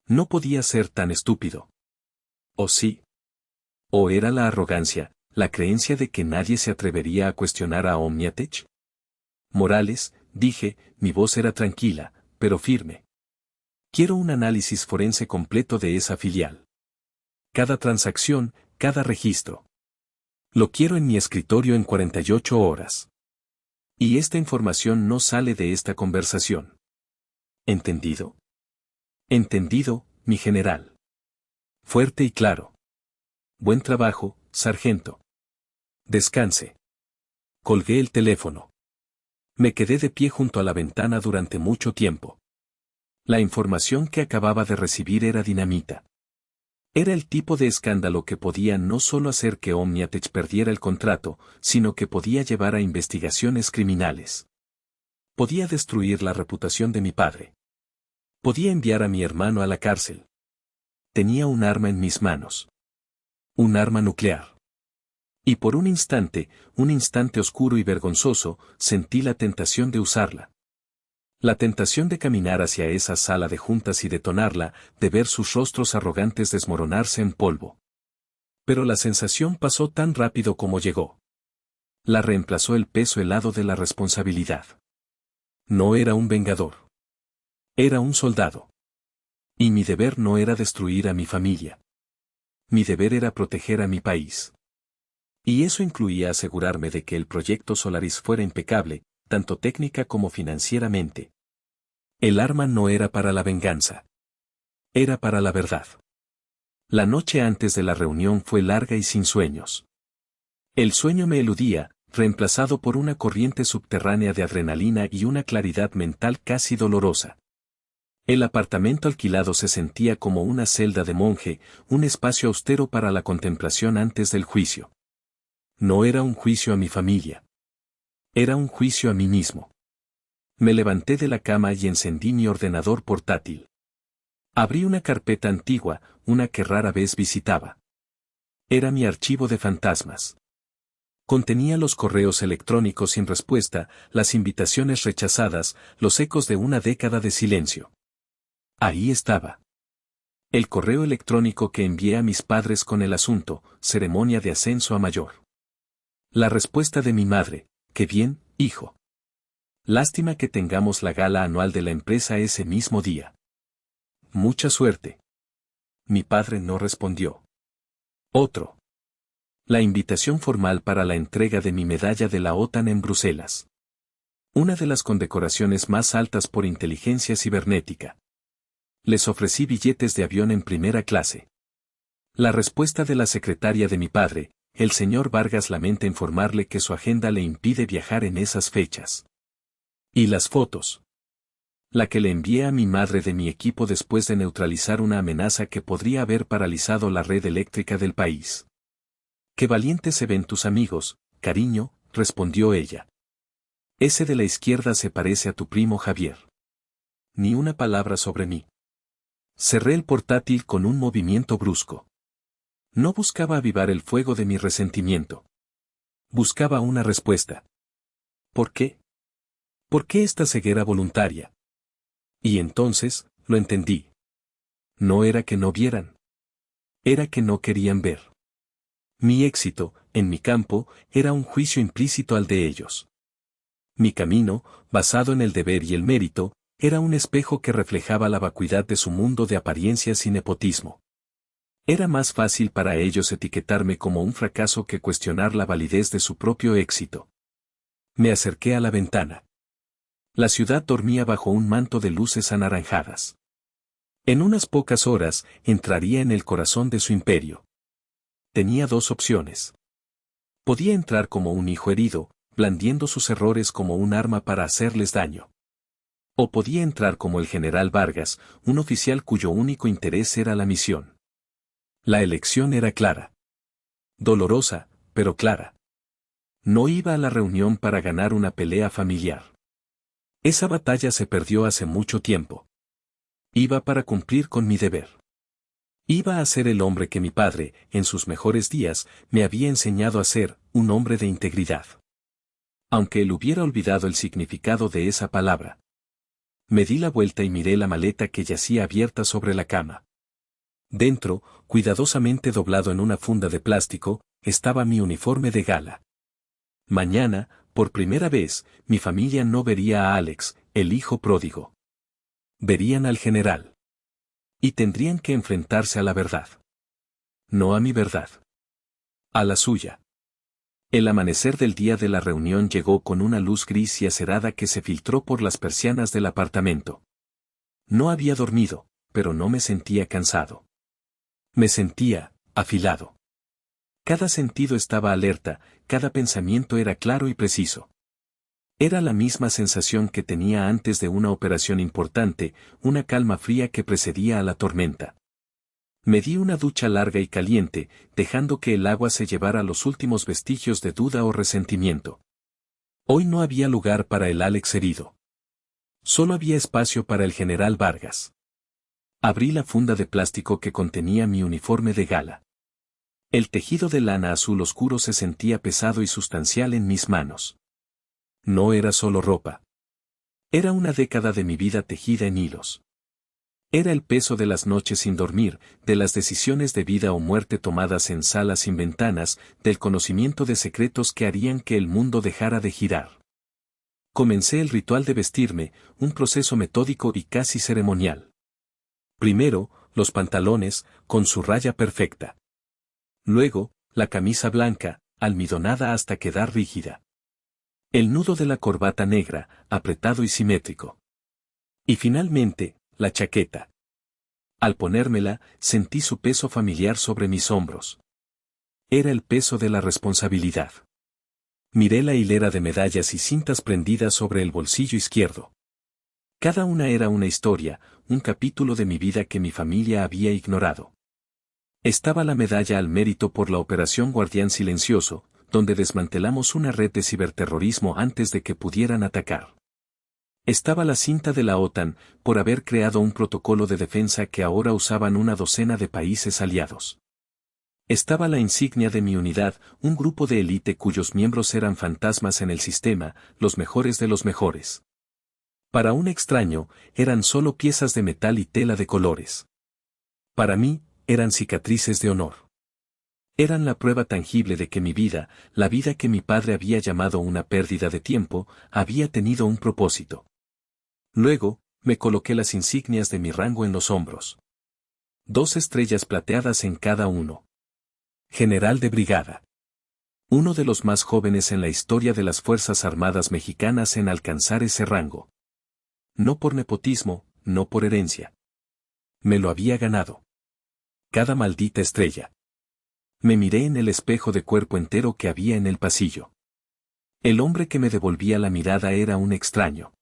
No podía ser tan estúpido. ¿O sí? ¿O era la arrogancia, la creencia de que nadie se atrevería a cuestionar a Omniatech? Morales, dije, mi voz era tranquila, pero firme. Quiero un análisis forense completo de esa filial. Cada transacción, cada registro. Lo quiero en mi escritorio en 48 horas. Y esta información no sale de esta conversación. ¿Entendido? Entendido, mi general. Fuerte y claro. Buen trabajo, sargento. Descanse. Colgué el teléfono. Me quedé de pie junto a la ventana durante mucho tiempo. La información que acababa de recibir era dinamita. Era el tipo de escándalo que podía no solo hacer que Omniatech perdiera el contrato, sino que podía llevar a investigaciones criminales. Podía destruir la reputación de mi padre. Podía enviar a mi hermano a la cárcel. Tenía un arma en mis manos. Un arma nuclear. Y por un instante oscuro y vergonzoso, sentí la tentación de usarla. La tentación de caminar hacia esa sala de juntas y detonarla, de ver sus rostros arrogantes desmoronarse en polvo. Pero la sensación pasó tan rápido como llegó. La reemplazó el peso helado de la responsabilidad. No era un vengador. Era un soldado. Y mi deber no era destruir a mi familia. Mi deber era proteger a mi país. Y eso incluía asegurarme de que el proyecto Solaris fuera impecable, tanto técnica como financieramente. El arma no era para la venganza. Era para la verdad. La noche antes de la reunión fue larga y sin sueños. El sueño me eludía, reemplazado por una corriente subterránea de adrenalina y una claridad mental casi dolorosa. El apartamento alquilado se sentía como una celda de monje, un espacio austero para la contemplación antes del juicio. No era un juicio a mi familia. Era un juicio a mí mismo. Me levanté de la cama y encendí mi ordenador portátil. Abrí una carpeta antigua, una que rara vez visitaba. Era mi archivo de fantasmas. Contenía los correos electrónicos sin respuesta, las invitaciones rechazadas, los ecos de una década de silencio. Ahí estaba. El correo electrónico que envié a mis padres con el asunto, ceremonia de ascenso a mayor. La respuesta de mi madre, qué bien, hijo. Lástima que tengamos la gala anual de la empresa ese mismo día. Mucha suerte. Mi padre no respondió. Otro. La invitación formal para la entrega de mi medalla de la OTAN en Bruselas. Una de las condecoraciones más altas por inteligencia cibernética. Les ofrecí billetes de avión en primera clase. La respuesta de la secretaria de mi padre, el señor Vargas, lamenta informarle que su agenda le impide viajar en esas fechas. ¿Y las fotos? La que le envié a mi madre de mi equipo después de neutralizar una amenaza que podría haber paralizado la red eléctrica del país. Qué valientes se ven tus amigos, cariño, respondió ella. Ese de la izquierda se parece a tu primo Javier. Ni una palabra sobre mí. Cerré el portátil con un movimiento brusco. No buscaba avivar el fuego de mi resentimiento. Buscaba una respuesta. ¿Por qué? ¿Por qué esta ceguera voluntaria? Y entonces, lo entendí. No era que no vieran. Era que no querían ver. Mi éxito, en mi campo, era un juicio implícito al de ellos. Mi camino, basado en el deber y el mérito, era un espejo que reflejaba la vacuidad de su mundo de apariencias y nepotismo. Era más fácil para ellos etiquetarme como un fracaso que cuestionar la validez de su propio éxito. Me acerqué a la ventana. La ciudad dormía bajo un manto de luces anaranjadas. En unas pocas horas, entraría en el corazón de su imperio. Tenía dos opciones. Podía entrar como un hijo herido, blandiendo sus errores como un arma para hacerles daño. O podía entrar como el general Vargas, un oficial cuyo único interés era la misión. La elección era clara. Dolorosa, pero clara. No iba a la reunión para ganar una pelea familiar. Esa batalla se perdió hace mucho tiempo. Iba para cumplir con mi deber. Iba a ser el hombre que mi padre, en sus mejores días, me había enseñado a ser, un hombre de integridad. Aunque él hubiera olvidado el significado de esa palabra. Me di la vuelta y miré la maleta que yacía abierta sobre la cama. Dentro, cuidadosamente doblado en una funda de plástico, estaba mi uniforme de gala. Mañana, por primera vez, mi familia no vería a Alex, el hijo pródigo. Verían al general. Y tendrían que enfrentarse a la verdad. No a mi verdad. A la suya. El amanecer del día de la reunión llegó con una luz gris y acerada que se filtró por las persianas del apartamento. No había dormido, pero no me sentía cansado. Me sentía, afilado. Cada sentido estaba alerta, cada pensamiento era claro y preciso. Era la misma sensación que tenía antes de una operación importante, una calma fría que precedía a la tormenta. Me di una ducha larga y caliente, dejando que el agua se llevara los últimos vestigios de duda o resentimiento. Hoy no había lugar para el Alex herido. Solo había espacio para el general Vargas. Abrí la funda de plástico que contenía mi uniforme de gala. El tejido de lana azul oscuro se sentía pesado y sustancial en mis manos. No era solo ropa. Era una década de mi vida tejida en hilos. Era el peso de las noches sin dormir, de las decisiones de vida o muerte tomadas en salas sin ventanas, del conocimiento de secretos que harían que el mundo dejara de girar. Comencé el ritual de vestirme, un proceso metódico y casi ceremonial. Primero, los pantalones, con su raya perfecta. Luego, la camisa blanca, almidonada hasta quedar rígida. El nudo de la corbata negra, apretado y simétrico. Y finalmente, la chaqueta. Al ponérmela, sentí su peso familiar sobre mis hombros. Era el peso de la responsabilidad. Miré la hilera de medallas y cintas prendidas sobre el bolsillo izquierdo. Cada una era una historia, un capítulo de mi vida que mi familia había ignorado. Estaba la medalla al mérito por la Operación Guardián Silencioso, donde desmantelamos una red de ciberterrorismo antes de que pudieran atacar. Estaba la cinta de la OTAN, por haber creado un protocolo de defensa que ahora usaban una docena de países aliados. Estaba la insignia de mi unidad, un grupo de élite cuyos miembros eran fantasmas en el sistema, los mejores de los mejores. Para un extraño, eran solo piezas de metal y tela de colores. Para mí, eran cicatrices de honor. Eran la prueba tangible de que mi vida, la vida que mi padre había llamado una pérdida de tiempo, había tenido un propósito. Luego, me coloqué las insignias de mi rango en los hombros. 2 estrellas plateadas en cada uno. General de brigada. Uno de los más jóvenes en la historia de las Fuerzas Armadas Mexicanas en alcanzar ese rango. No por nepotismo, no por herencia. Me lo había ganado. Cada maldita estrella. Me miré en el espejo de cuerpo entero que había en el pasillo. El hombre que me devolvía la mirada era un extraño.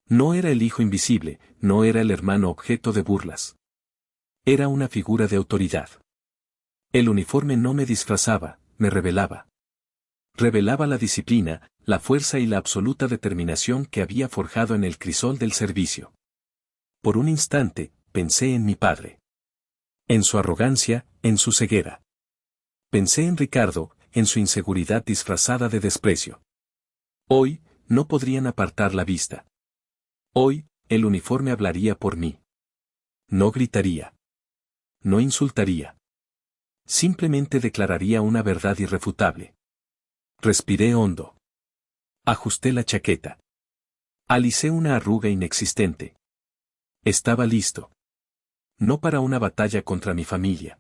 No era el hijo invisible, no era el hermano objeto de burlas. Era una figura de autoridad. El uniforme no me disfrazaba, me revelaba. Revelaba la disciplina, la fuerza y la absoluta determinación que había forjado en el crisol del servicio. Por un instante, pensé en mi padre. En su arrogancia, en su ceguera. Pensé en Ricardo, en su inseguridad disfrazada de desprecio. Hoy, no podrían apartar la vista. Hoy, el uniforme hablaría por mí. No gritaría. No insultaría. Simplemente declararía una verdad irrefutable. Respiré hondo. Ajusté la chaqueta. Alicé una arruga inexistente. Estaba listo. No para una batalla contra mi familia,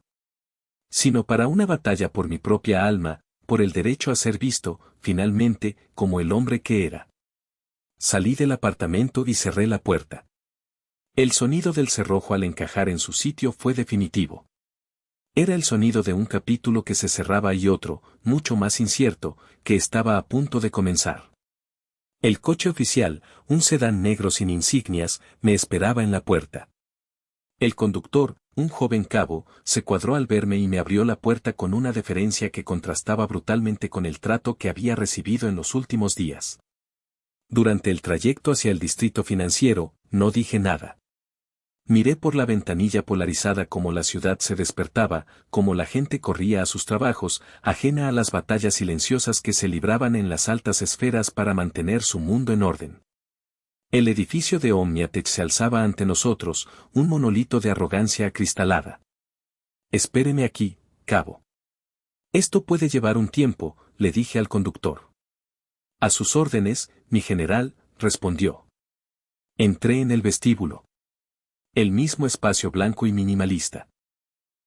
sino para una batalla por mi propia alma, por el derecho a ser visto, finalmente, como el hombre que era. Salí del apartamento y cerré la puerta. El sonido del cerrojo al encajar en su sitio fue definitivo. Era el sonido de un capítulo que se cerraba y otro, mucho más incierto, que estaba a punto de comenzar. El coche oficial, un sedán negro sin insignias, me esperaba en la puerta. El conductor, un joven cabo, se cuadró al verme y me abrió la puerta con una deferencia que contrastaba brutalmente con el trato que había recibido en los últimos días. Durante el trayecto hacia el distrito financiero, no dije nada. Miré por la ventanilla polarizada cómo la ciudad se despertaba, cómo la gente corría a sus trabajos, ajena a las batallas silenciosas que se libraban en las altas esferas para mantener su mundo en orden. El edificio de Omniatech se alzaba ante nosotros, un monolito de arrogancia acristalada. Espéreme aquí, cabo. Esto puede llevar un tiempo, le dije al conductor. A sus órdenes, mi general, respondió. Entré en el vestíbulo. El mismo espacio blanco y minimalista.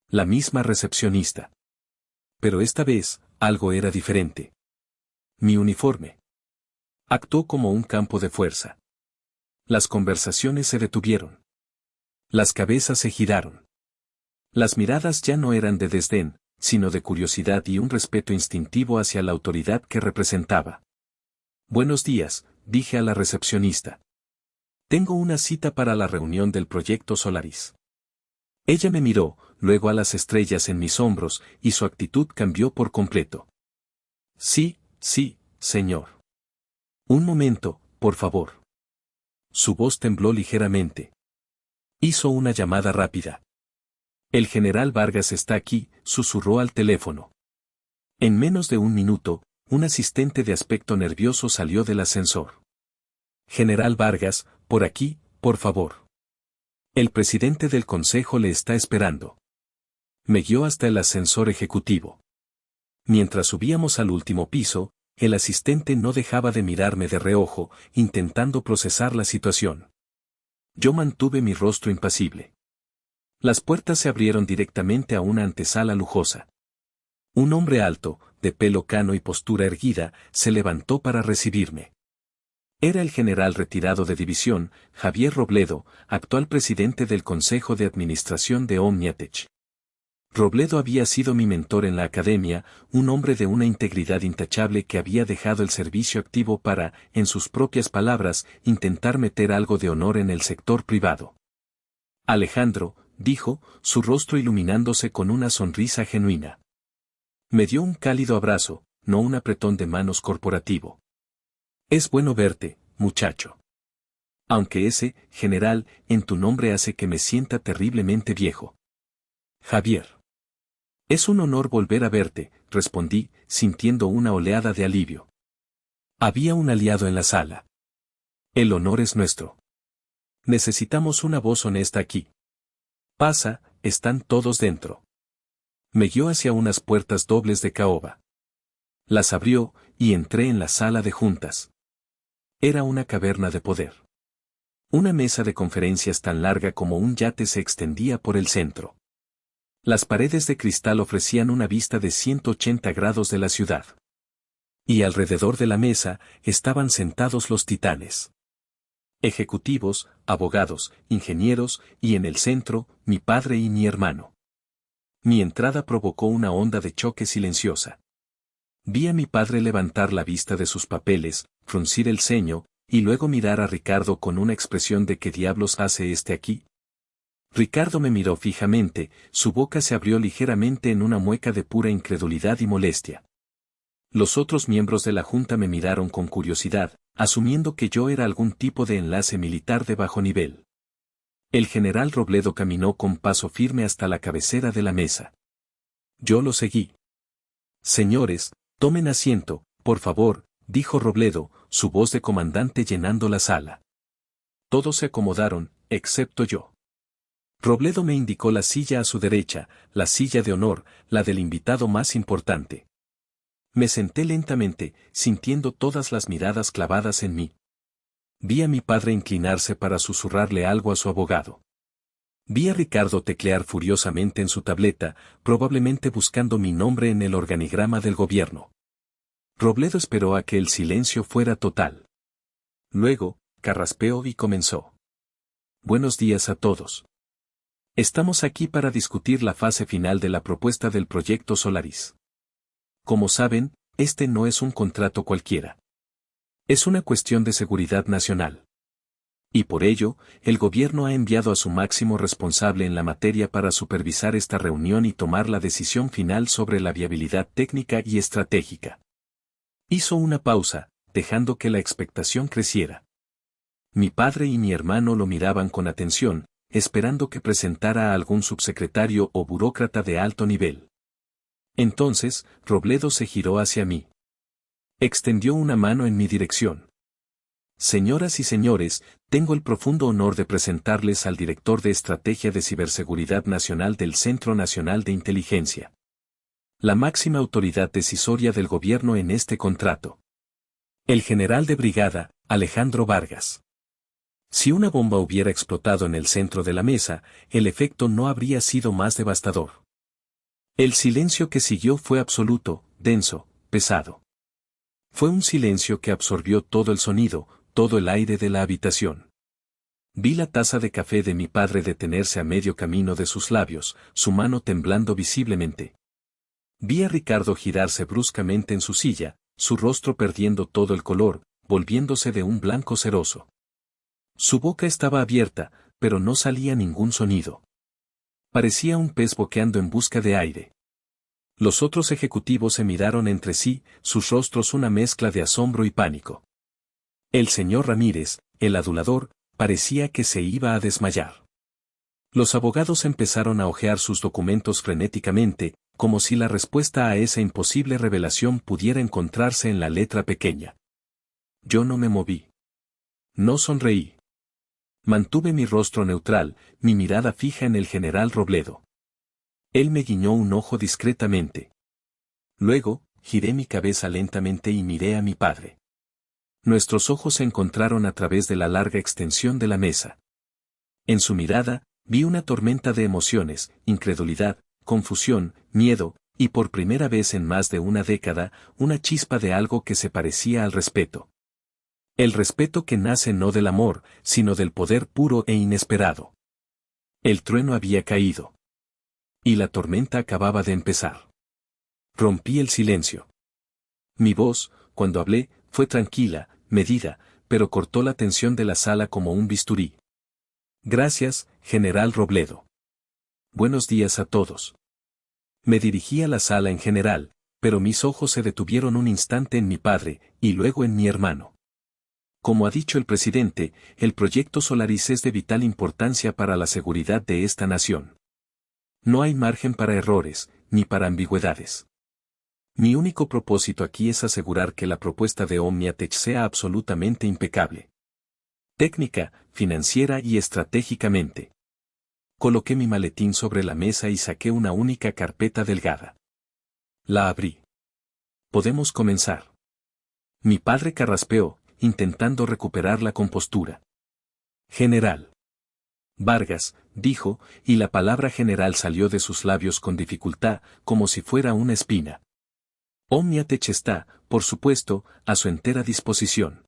La misma recepcionista. Pero esta vez, algo era diferente. Mi uniforme. Actuó como un campo de fuerza. Las conversaciones se detuvieron. Las cabezas se giraron. Las miradas ya no eran de desdén, sino de curiosidad y un respeto instintivo hacia la autoridad que representaba. Buenos días, dije a la recepcionista. Tengo una cita para la reunión del proyecto Solaris. Ella me miró, luego a las estrellas en mis hombros, y su actitud cambió por completo. Sí, señor. Un momento, por favor. Su voz tembló ligeramente. Hizo una llamada rápida. El general Vargas está aquí, susurró al teléfono. En menos de un minuto, un asistente de aspecto nervioso salió del ascensor. General Vargas, por aquí, por favor. El presidente del consejo le está esperando. Me guió hasta el ascensor ejecutivo. Mientras subíamos al último piso, el asistente no dejaba de mirarme de reojo, intentando procesar la situación. Yo mantuve mi rostro impasible. Las puertas se abrieron directamente a una antesala lujosa. Un hombre alto, de pelo cano y postura erguida, se levantó para recibirme. Era el general retirado de división, Javier Robledo, actual presidente del Consejo de Administración de Omniatech. Robledo había sido mi mentor en la academia, un hombre de una integridad intachable que había dejado el servicio activo para, en sus propias palabras, intentar meter algo de honor en el sector privado. Alejandro, dijo, su rostro iluminándose con una sonrisa genuina. Me dio un cálido abrazo, no un apretón de manos corporativo. Es bueno verte, muchacho. Aunque ese, general, en tu nombre hace que me sienta terriblemente viejo. Javier. Es un honor volver a verte, respondí, sintiendo una oleada de alivio. Había un aliado en la sala. El honor es nuestro. Necesitamos una voz honesta aquí. Pasa, están todos dentro. Me guió hacia unas puertas dobles de caoba. Las abrió, y entré en la sala de juntas. Era una caverna de poder. Una mesa de conferencias tan larga como un yate se extendía por el centro. Las paredes de cristal ofrecían una vista de 180 grados de la ciudad. Y alrededor de la mesa estaban sentados los titanes. Ejecutivos, abogados, ingenieros, y en el centro, mi padre y mi hermano. Mi entrada provocó una onda de choque silenciosa. Vi a mi padre levantar la vista de sus papeles, fruncir el ceño, y luego mirar a Ricardo con una expresión de ¿qué diablos hace este aquí? Ricardo me miró fijamente, su boca se abrió ligeramente en una mueca de pura incredulidad y molestia. Los otros miembros de la junta me miraron con curiosidad, asumiendo que yo era algún tipo de enlace militar de bajo nivel. El general Robledo caminó con paso firme hasta la cabecera de la mesa. Yo lo seguí. Señores, tomen asiento, por favor, dijo Robledo, su voz de comandante llenando la sala. Todos se acomodaron, excepto yo. Robledo me indicó la silla a su derecha, la silla de honor, la del invitado más importante. Me senté lentamente, sintiendo todas las miradas clavadas en mí. Vi a mi padre inclinarse para susurrarle algo a su abogado. Vi a Ricardo teclear furiosamente en su tableta, probablemente buscando mi nombre en el organigrama del gobierno. Robledo esperó a que el silencio fuera total. Luego, carraspeó y comenzó. Buenos días a todos. Estamos aquí para discutir la fase final de la propuesta del proyecto Solaris. Como saben, este no es un contrato cualquiera. Es una cuestión de seguridad nacional. Y por ello, el gobierno ha enviado a su máximo responsable en la materia para supervisar esta reunión y tomar la decisión final sobre la viabilidad técnica y estratégica. Hizo una pausa, dejando que la expectación creciera. Mi padre y mi hermano lo miraban con atención, esperando que presentara a algún subsecretario o burócrata de alto nivel. Entonces, Robledo se giró hacia mí. Extendió una mano en mi dirección. Señoras y señores, tengo el profundo honor de presentarles al director de Estrategia de Ciberseguridad Nacional del Centro Nacional de Inteligencia. La máxima autoridad decisoria del gobierno en este contrato. El general de brigada, Alejandro Vargas. Si una bomba hubiera explotado en el centro de la mesa, el efecto no habría sido más devastador. El silencio que siguió fue absoluto, denso, pesado. Fue un silencio que absorbió todo el sonido, todo el aire de la habitación. Vi la taza de café de mi padre detenerse a medio camino de sus labios, su mano temblando visiblemente. Vi a Ricardo girarse bruscamente en su silla, su rostro perdiendo todo el color, volviéndose de un blanco ceroso. Su boca estaba abierta, pero no salía ningún sonido. Parecía un pez boqueando en busca de aire. Los otros ejecutivos se miraron entre sí, sus rostros una mezcla de asombro y pánico. El señor Ramírez, el adulador, parecía que se iba a desmayar. Los abogados empezaron a hojear sus documentos frenéticamente, como si la respuesta a esa imposible revelación pudiera encontrarse en la letra pequeña. Yo no me moví. No sonreí. Mantuve mi rostro neutral, mi mirada fija en el general Robledo. Él me guiñó un ojo discretamente. Luego, giré mi cabeza lentamente y miré a mi padre. Nuestros ojos se encontraron a través de la larga extensión de la mesa. En su mirada, vi una tormenta de emociones, incredulidad, confusión, miedo, y por primera vez en más de una década, una chispa de algo que se parecía al respeto. El respeto que nace no del amor, sino del poder puro e inesperado. El trueno había caído. Y la tormenta acababa de empezar. Rompí el silencio. Mi voz, cuando hablé, fue tranquila, medida, pero cortó la tensión de la sala como un bisturí. Gracias, General Robledo. Buenos días a todos. Me dirigí a la sala en general, pero mis ojos se detuvieron un instante en mi padre, y luego en mi hermano. Como ha dicho el presidente, el proyecto Solaris es de vital importancia para la seguridad de esta nación. No hay margen para errores, ni para ambigüedades. Mi único propósito aquí es asegurar que la propuesta de OmniATech sea absolutamente impecable. Técnica, financiera y estratégicamente. Coloqué mi maletín sobre la mesa y saqué una única carpeta delgada. La abrí. Podemos comenzar. Mi padre carraspeó, intentando recuperar la compostura. General Vargas, dijo, y la palabra general salió de sus labios con dificultad, como si fuera una espina. OmniATech está, por supuesto, a su entera disposición.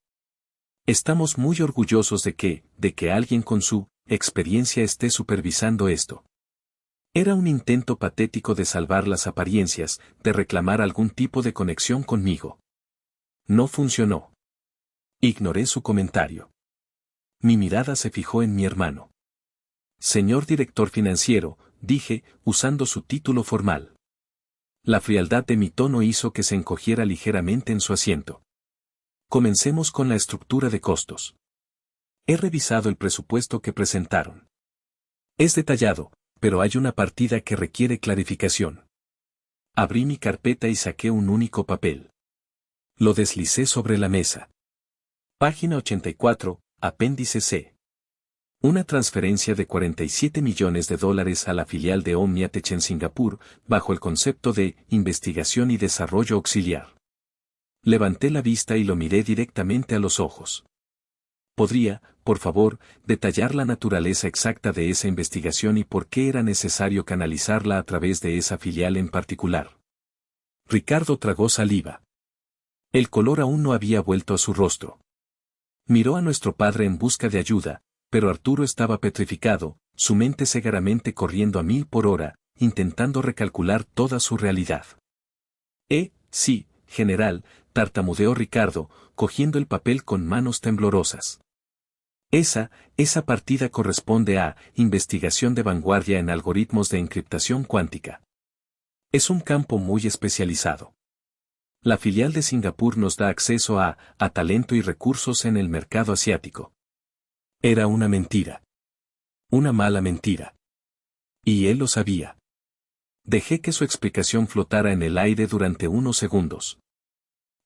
Estamos muy orgullosos de que alguien con su experiencia esté supervisando esto. Era un intento patético de salvar las apariencias, de reclamar algún tipo de conexión conmigo. No funcionó. Ignoré su comentario. Mi mirada se fijó en mi hermano. Señor director financiero, dije, usando su título formal. La frialdad de mi tono hizo que se encogiera ligeramente en su asiento. Comencemos con la estructura de costos. He revisado el presupuesto que presentaron. Es detallado, pero hay una partida que requiere clarificación. Abrí mi carpeta y saqué un único papel. Lo deslicé sobre la mesa. Página 84, apéndice C. Una transferencia de $47 millones a la filial de OmniATech en Singapur, bajo el concepto de investigación y desarrollo auxiliar. Levanté la vista y lo miré directamente a los ojos. ¿Podría, por favor, detallar la naturaleza exacta de esa investigación y por qué era necesario canalizarla a través de esa filial en particular? Ricardo tragó saliva. El color aún no había vuelto a su rostro. Miró a nuestro padre en busca de ayuda, pero Arturo estaba petrificado, su mente cegaramente corriendo a 1000 por hora, intentando recalcular toda su realidad. Sí, general, tartamudeó Ricardo, cogiendo el papel con manos temblorosas. Esa partida corresponde a investigación de vanguardia en algoritmos de encriptación cuántica. Es un campo muy especializado. La filial de Singapur nos da acceso a talento y recursos en el mercado asiático. Era una mentira. Una mala mentira. Y él lo sabía. Dejé que su explicación flotara en el aire durante unos segundos.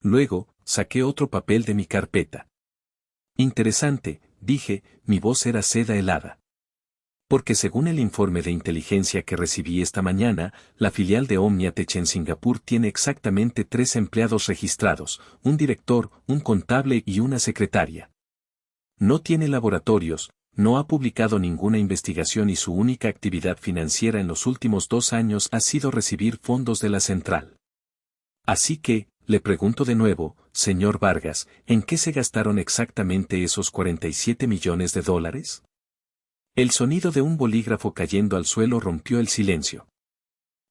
Luego, saqué otro papel de mi carpeta. Interesante, dije, mi voz era seda helada. Porque según el informe de inteligencia que recibí esta mañana, la filial de OmniATech en Singapur tiene exactamente 3 empleados registrados, un director, un contable y una secretaria. No tiene laboratorios, no ha publicado ninguna investigación y su única actividad financiera en los últimos 2 años ha sido recibir fondos de la central. Así que, le pregunto de nuevo, señor Vargas, ¿en qué se gastaron exactamente esos $47 millones? El sonido de un bolígrafo cayendo al suelo rompió el silencio.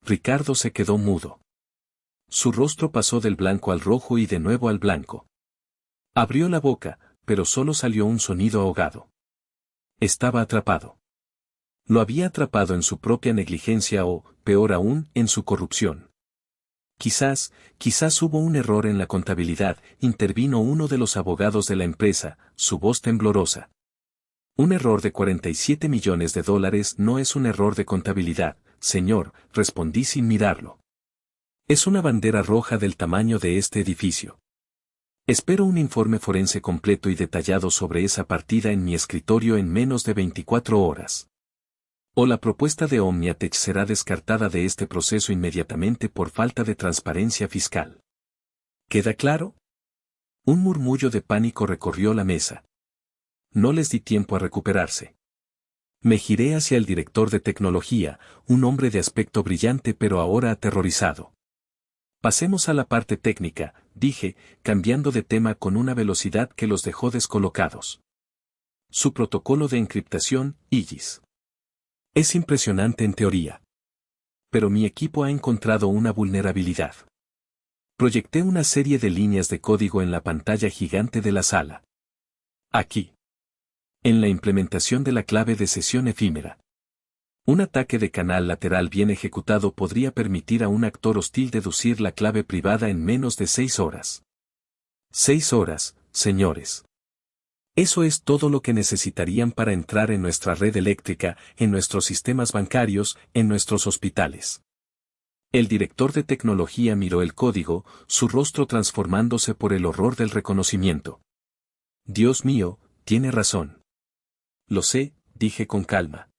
Ricardo se quedó mudo. Su rostro pasó del blanco al rojo y de nuevo al blanco. Abrió la boca, pero solo salió un sonido ahogado. Estaba atrapado. Lo había atrapado en su propia negligencia o, peor aún, en su corrupción. Quizás hubo un error en la contabilidad, intervino uno de los abogados de la empresa, su voz temblorosa. Un error de $47 millones no es un error de contabilidad, señor, respondí sin mirarlo. Es una bandera roja del tamaño de este edificio. Espero un informe forense completo y detallado sobre esa partida en mi escritorio en menos de 24 horas. O la propuesta de OmniATech será descartada de este proceso inmediatamente por falta de transparencia fiscal. ¿Queda claro? Un murmullo de pánico recorrió la mesa. No les di tiempo a recuperarse. Me giré hacia el director de tecnología, un hombre de aspecto brillante pero ahora aterrorizado. Pasemos a la parte técnica, dije, cambiando de tema con una velocidad que los dejó descolocados. Su protocolo de encriptación, IGIS. Es impresionante en teoría. Pero mi equipo ha encontrado una vulnerabilidad. Proyecté una serie de líneas de código en la pantalla gigante de la sala. Aquí. En la implementación de la clave de sesión efímera. Un ataque de canal lateral bien ejecutado podría permitir a un actor hostil deducir la clave privada en menos de 6 horas. 6 horas, señores. Eso es todo lo que necesitarían para entrar en nuestra red eléctrica, en nuestros sistemas bancarios, en nuestros hospitales. El director de tecnología miró el código, su rostro transformándose por el horror del reconocimiento. Dios mío, tiene razón. Lo sé, dije con calma.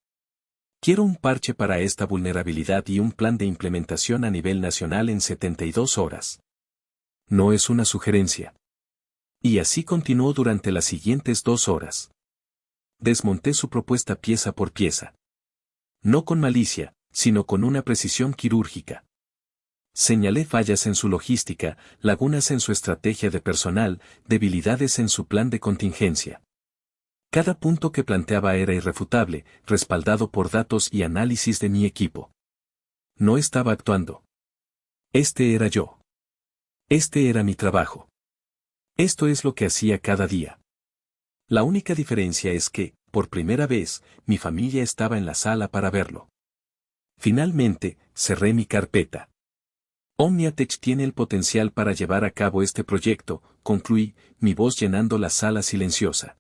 Quiero un parche para esta vulnerabilidad y un plan de implementación a nivel nacional en 72 horas. No es una sugerencia. Y así continuó durante las siguientes 2 horas. Desmonté su propuesta pieza por pieza. No con malicia, sino con una precisión quirúrgica. Señalé fallas en su logística, lagunas en su estrategia de personal, debilidades en su plan de contingencia. Cada punto que planteaba era irrefutable, respaldado por datos y análisis de mi equipo. No estaba actuando. Este era yo. Este era mi trabajo. Esto es lo que hacía cada día. La única diferencia es que, por primera vez, mi familia estaba en la sala para verlo. Finalmente, cerré mi carpeta. Omniatech tiene el potencial para llevar a cabo este proyecto, concluí, mi voz llenando la sala silenciosa.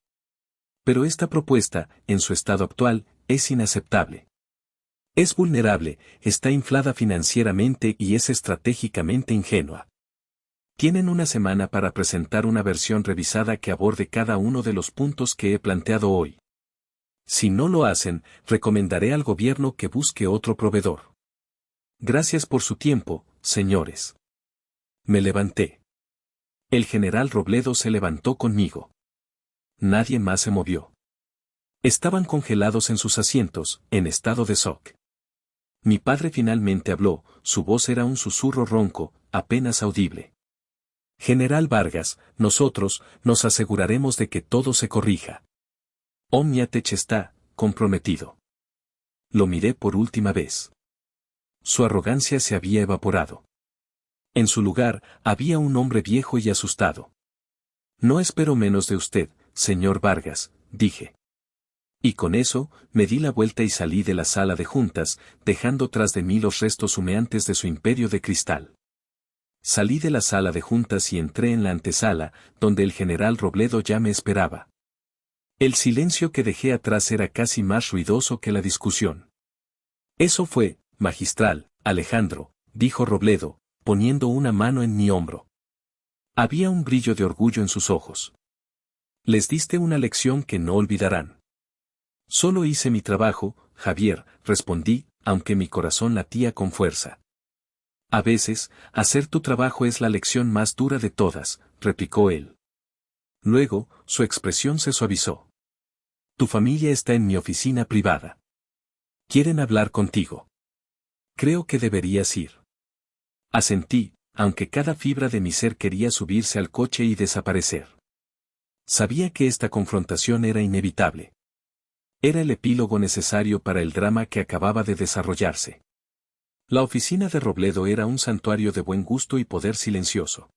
Pero esta propuesta, en su estado actual, es inaceptable. Es vulnerable, está inflada financieramente y es estratégicamente ingenua. Tienen una semana para presentar una versión revisada que aborde cada uno de los puntos que he planteado hoy. Si no lo hacen, recomendaré al gobierno que busque otro proveedor. Gracias por su tiempo, señores. Me levanté. El general Robledo se levantó conmigo. Nadie más se movió. Estaban congelados en sus asientos, en estado de shock. Mi padre finalmente habló, su voz era un susurro ronco, apenas audible. General Vargas, nosotros, nos aseguraremos de que todo se corrija. Omniatech está, comprometido. Lo miré por última vez. Su arrogancia se había evaporado. En su lugar, había un hombre viejo y asustado. No espero menos de usted, señor Vargas, dije. Y con eso, me di la vuelta y salí de la sala de juntas, dejando tras de mí los restos humeantes de su imperio de cristal. Salí de la sala de juntas y entré en la antesala, donde el general Robledo ya me esperaba. El silencio que dejé atrás era casi más ruidoso que la discusión. Eso fue, magistral, Alejandro, dijo Robledo, poniendo una mano en mi hombro. Había un brillo de orgullo en sus ojos. Les diste una lección que no olvidarán. Solo hice mi trabajo, Javier, respondí, aunque mi corazón latía con fuerza. A veces, hacer tu trabajo es la lección más dura de todas, replicó él. Luego, su expresión se suavizó. Tu familia está en mi oficina privada. Quieren hablar contigo. Creo que deberías ir. Asentí, aunque cada fibra de mi ser quería subirse al coche y desaparecer. Sabía que esta confrontación era inevitable. Era el epílogo necesario para el drama que acababa de desarrollarse. La oficina de Robledo era un santuario de buen gusto y poder silencioso.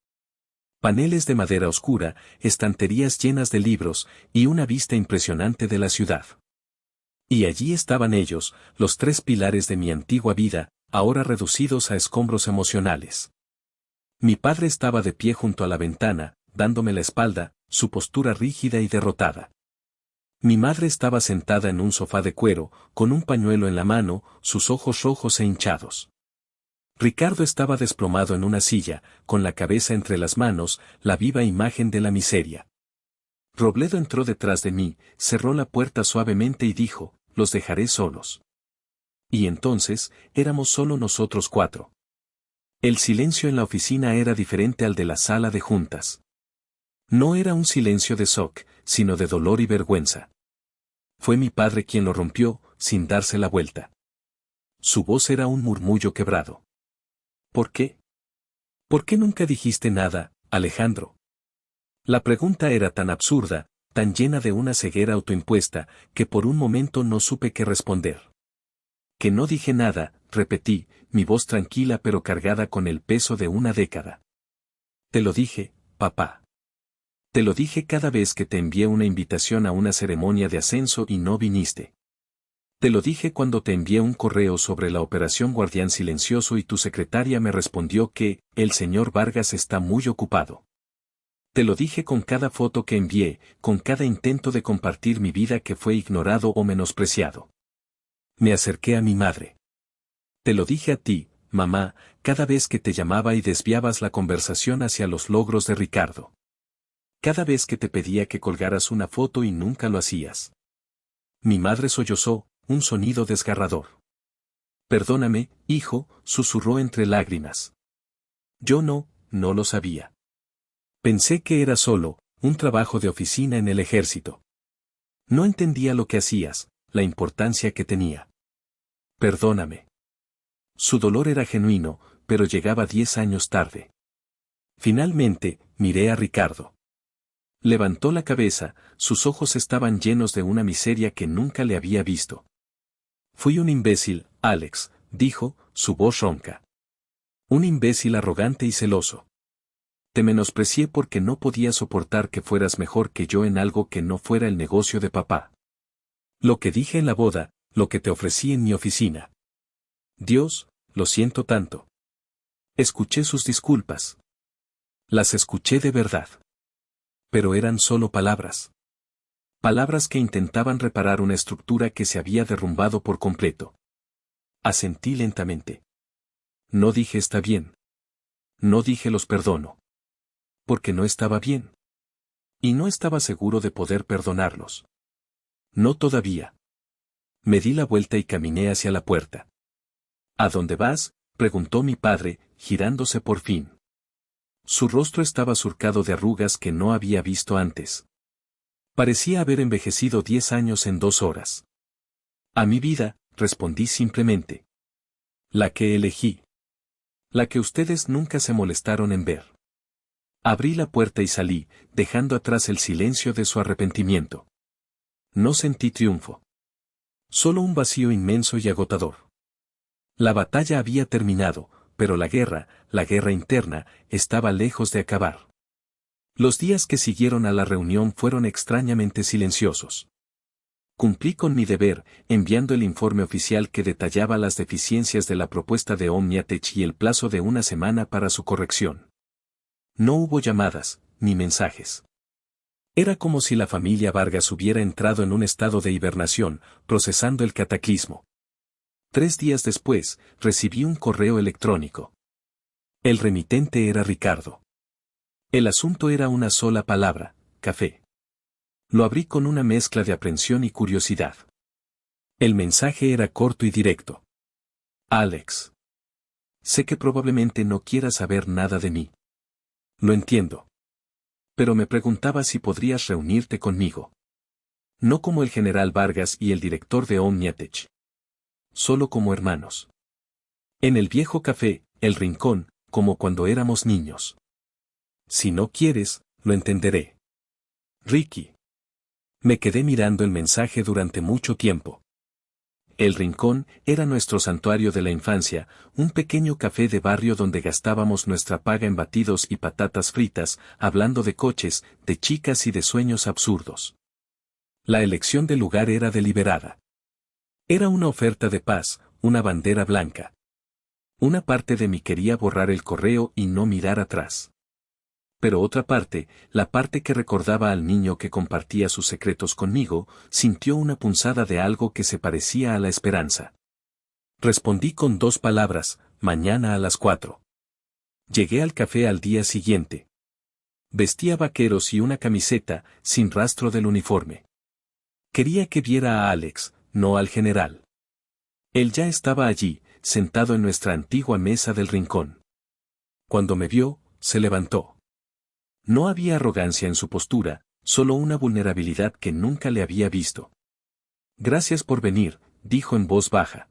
Paneles de madera oscura, estanterías llenas de libros, y una vista impresionante de la ciudad. Y allí estaban ellos, los 3 pilares de mi antigua vida, ahora reducidos a escombros emocionales. Mi padre estaba de pie junto a la ventana, dándome la espalda, su postura rígida y derrotada. Mi madre estaba sentada en un sofá de cuero, con un pañuelo en la mano, sus ojos rojos e hinchados. Ricardo estaba desplomado en una silla, con la cabeza entre las manos, la viva imagen de la miseria. Robledo entró detrás de mí, cerró la puerta suavemente y dijo, los dejaré solos. Y entonces, éramos solo nosotros 4. El silencio en la oficina era diferente al de la sala de juntas. No era un silencio de shock, sino de dolor y vergüenza. Fue mi padre quien lo rompió, sin darse la vuelta. Su voz era un murmullo quebrado. ¿Por qué? ¿Por qué nunca dijiste nada, Alejandro? La pregunta era tan absurda, tan llena de una ceguera autoimpuesta, que por un momento no supe qué responder. Que no dije nada, repetí, mi voz tranquila pero cargada con el peso de una década. Te lo dije, papá. Te lo dije cada vez que te envié una invitación a una ceremonia de ascenso y no viniste. Te lo dije cuando te envié un correo sobre la operación Guardián Silencioso y tu secretaria me respondió que, el señor Vargas está muy ocupado. Te lo dije con cada foto que envié, con cada intento de compartir mi vida que fue ignorado o menospreciado. Me acerqué a mi madre. Te lo dije a ti, mamá, cada vez que te llamaba y desviabas la conversación hacia los logros de Ricardo. Cada vez que te pedía que colgaras una foto y nunca lo hacías. Mi madre sollozó, un sonido desgarrador. Perdóname, hijo, susurró entre lágrimas. Yo no lo sabía. Pensé que era solo, un trabajo de oficina en el ejército. No entendía lo que hacías, la importancia que tenía. Perdóname. Su dolor era genuino, pero llegaba 10 años tarde. Finalmente, miré a Ricardo. Levantó la cabeza, sus ojos estaban llenos de una miseria que nunca le había visto. Fui un imbécil, Alex, dijo, su voz ronca. Un imbécil arrogante y celoso. Te menosprecié porque no podía soportar que fueras mejor que yo en algo que no fuera el negocio de papá. Lo que dije en la boda, lo que te ofrecí en mi oficina. Dios, lo siento tanto. Escuché sus disculpas. Las escuché de verdad. Pero eran solo palabras. Palabras que intentaban reparar una estructura que se había derrumbado por completo. Asentí lentamente. No dije está bien. No dije los perdono. Porque no estaba bien. Y no estaba seguro de poder perdonarlos. No todavía. Me di la vuelta y caminé hacia la puerta. ¿A dónde vas?, preguntó mi padre, girándose por fin. Su rostro estaba surcado de arrugas que no había visto antes. Parecía haber envejecido 10 años en 2 horas. A mi vida, respondí simplemente. La que elegí. La que ustedes nunca se molestaron en ver. Abrí la puerta y salí, dejando atrás el silencio de su arrepentimiento. No sentí triunfo. Solo un vacío inmenso y agotador. La batalla había terminado, pero la guerra interna, estaba lejos de acabar. Los días que siguieron a la reunión fueron extrañamente silenciosos. Cumplí con mi deber, enviando el informe oficial que detallaba las deficiencias de la propuesta de Omniatech y el plazo de 1 semana para su corrección. No hubo llamadas, ni mensajes. Era como si la familia Vargas hubiera entrado en un estado de hibernación, procesando el cataclismo. 3 días después, recibí un correo electrónico. El remitente era Ricardo. El asunto era una sola palabra, café. Lo abrí con una mezcla de aprensión y curiosidad. El mensaje era corto y directo. Alex. Sé que probablemente no quieras saber nada de mí. Lo entiendo. Pero me preguntaba si podrías reunirte conmigo. No como el general Vargas y el director de Omniatech. Solo como hermanos. En el viejo café, El Rincón, como cuando éramos niños. Si no quieres, lo entenderé. Ricky. Me quedé mirando el mensaje durante mucho tiempo. El Rincón era nuestro santuario de la infancia, un pequeño café de barrio donde gastábamos nuestra paga en batidos y patatas fritas, hablando de coches, de chicas y de sueños absurdos. La elección del lugar era deliberada. Era una oferta de paz, una bandera blanca. Una parte de mí quería borrar el correo y no mirar atrás. Pero otra parte, la parte que recordaba al niño que compartía sus secretos conmigo, sintió una punzada de algo que se parecía a la esperanza. Respondí con 2 palabras, mañana a las 4. Llegué al café al día siguiente. Vestía vaqueros y una camiseta, sin rastro del uniforme. Quería que viera a Alex, no al general. Él ya estaba allí, sentado en nuestra antigua mesa del rincón. Cuando me vio, se levantó. No había arrogancia en su postura, solo una vulnerabilidad que nunca le había visto. Gracias por venir, dijo en voz baja.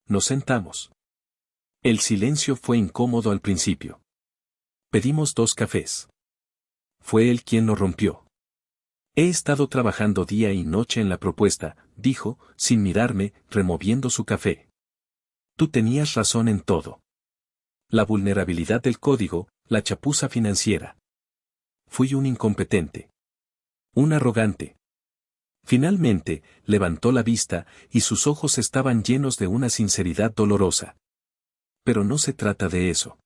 Nos sentamos. El silencio fue incómodo al principio. Pedimos 2 cafés. Fue él quien lo rompió. He estado trabajando día y noche en la propuesta, dijo, sin mirarme, removiendo su café. Tú tenías razón en todo. La vulnerabilidad del código, la chapuza financiera. Fui un incompetente. Un arrogante. Finalmente, levantó la vista, y sus ojos estaban llenos de una sinceridad dolorosa. Pero no se trata de eso.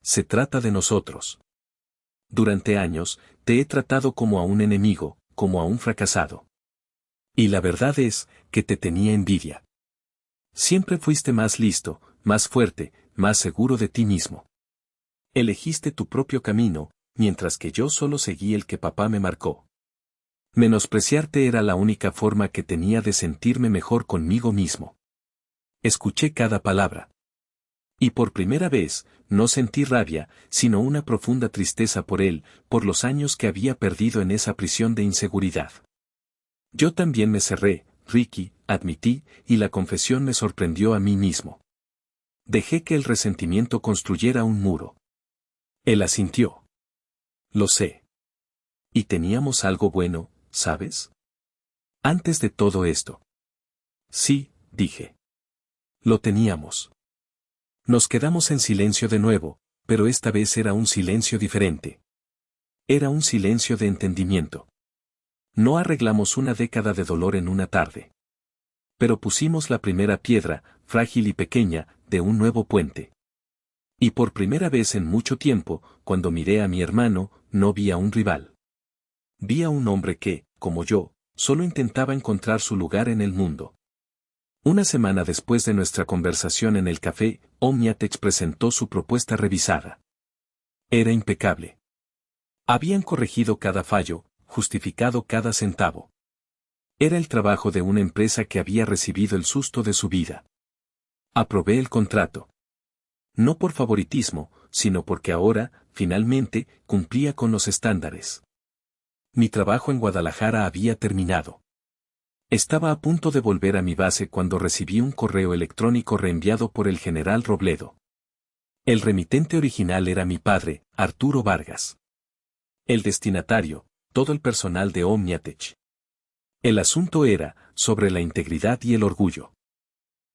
Se trata de nosotros. Durante años, te he tratado como a un enemigo, como a un fracasado. Y la verdad es, que te tenía envidia. Siempre fuiste más listo, más fuerte, más seguro de ti mismo. Elegiste tu propio camino, mientras que yo solo seguí el que papá me marcó. Menospreciarte era la única forma que tenía de sentirme mejor conmigo mismo. Escuché cada palabra. Y por primera vez, no sentí rabia, sino una profunda tristeza por él, por los años que había perdido en esa prisión de inseguridad. Yo también me cerré, Ricky, admití, y la confesión me sorprendió a mí mismo. Dejé que el resentimiento construyera un muro. Él asintió. Lo sé. Y teníamos algo bueno, ¿sabes? Antes de todo esto. Sí, dije. Lo teníamos. Nos quedamos en silencio de nuevo, pero esta vez era un silencio diferente. Era un silencio de entendimiento. No arreglamos una década de dolor en una tarde. Pero pusimos la primera piedra, frágil y pequeña, de un nuevo puente. Y por primera vez en mucho tiempo, cuando miré a mi hermano, no vi a un rival. Vi a un hombre que, como yo, solo intentaba encontrar su lugar en el mundo. Una semana después de nuestra conversación en el café, Omniatech presentó su propuesta revisada. Era impecable. Habían corregido cada fallo, justificado cada centavo. Era el trabajo de una empresa que había recibido el susto de su vida. Aprobé el contrato. No por favoritismo, sino porque ahora, finalmente, cumplía con los estándares. Mi trabajo en Guadalajara había terminado. Estaba a punto de volver a mi base cuando recibí un correo electrónico reenviado por el general Robledo. El remitente original era mi padre, Arturo Vargas. El destinatario, todo el personal de Omniatech. El asunto era, sobre la integridad y el orgullo.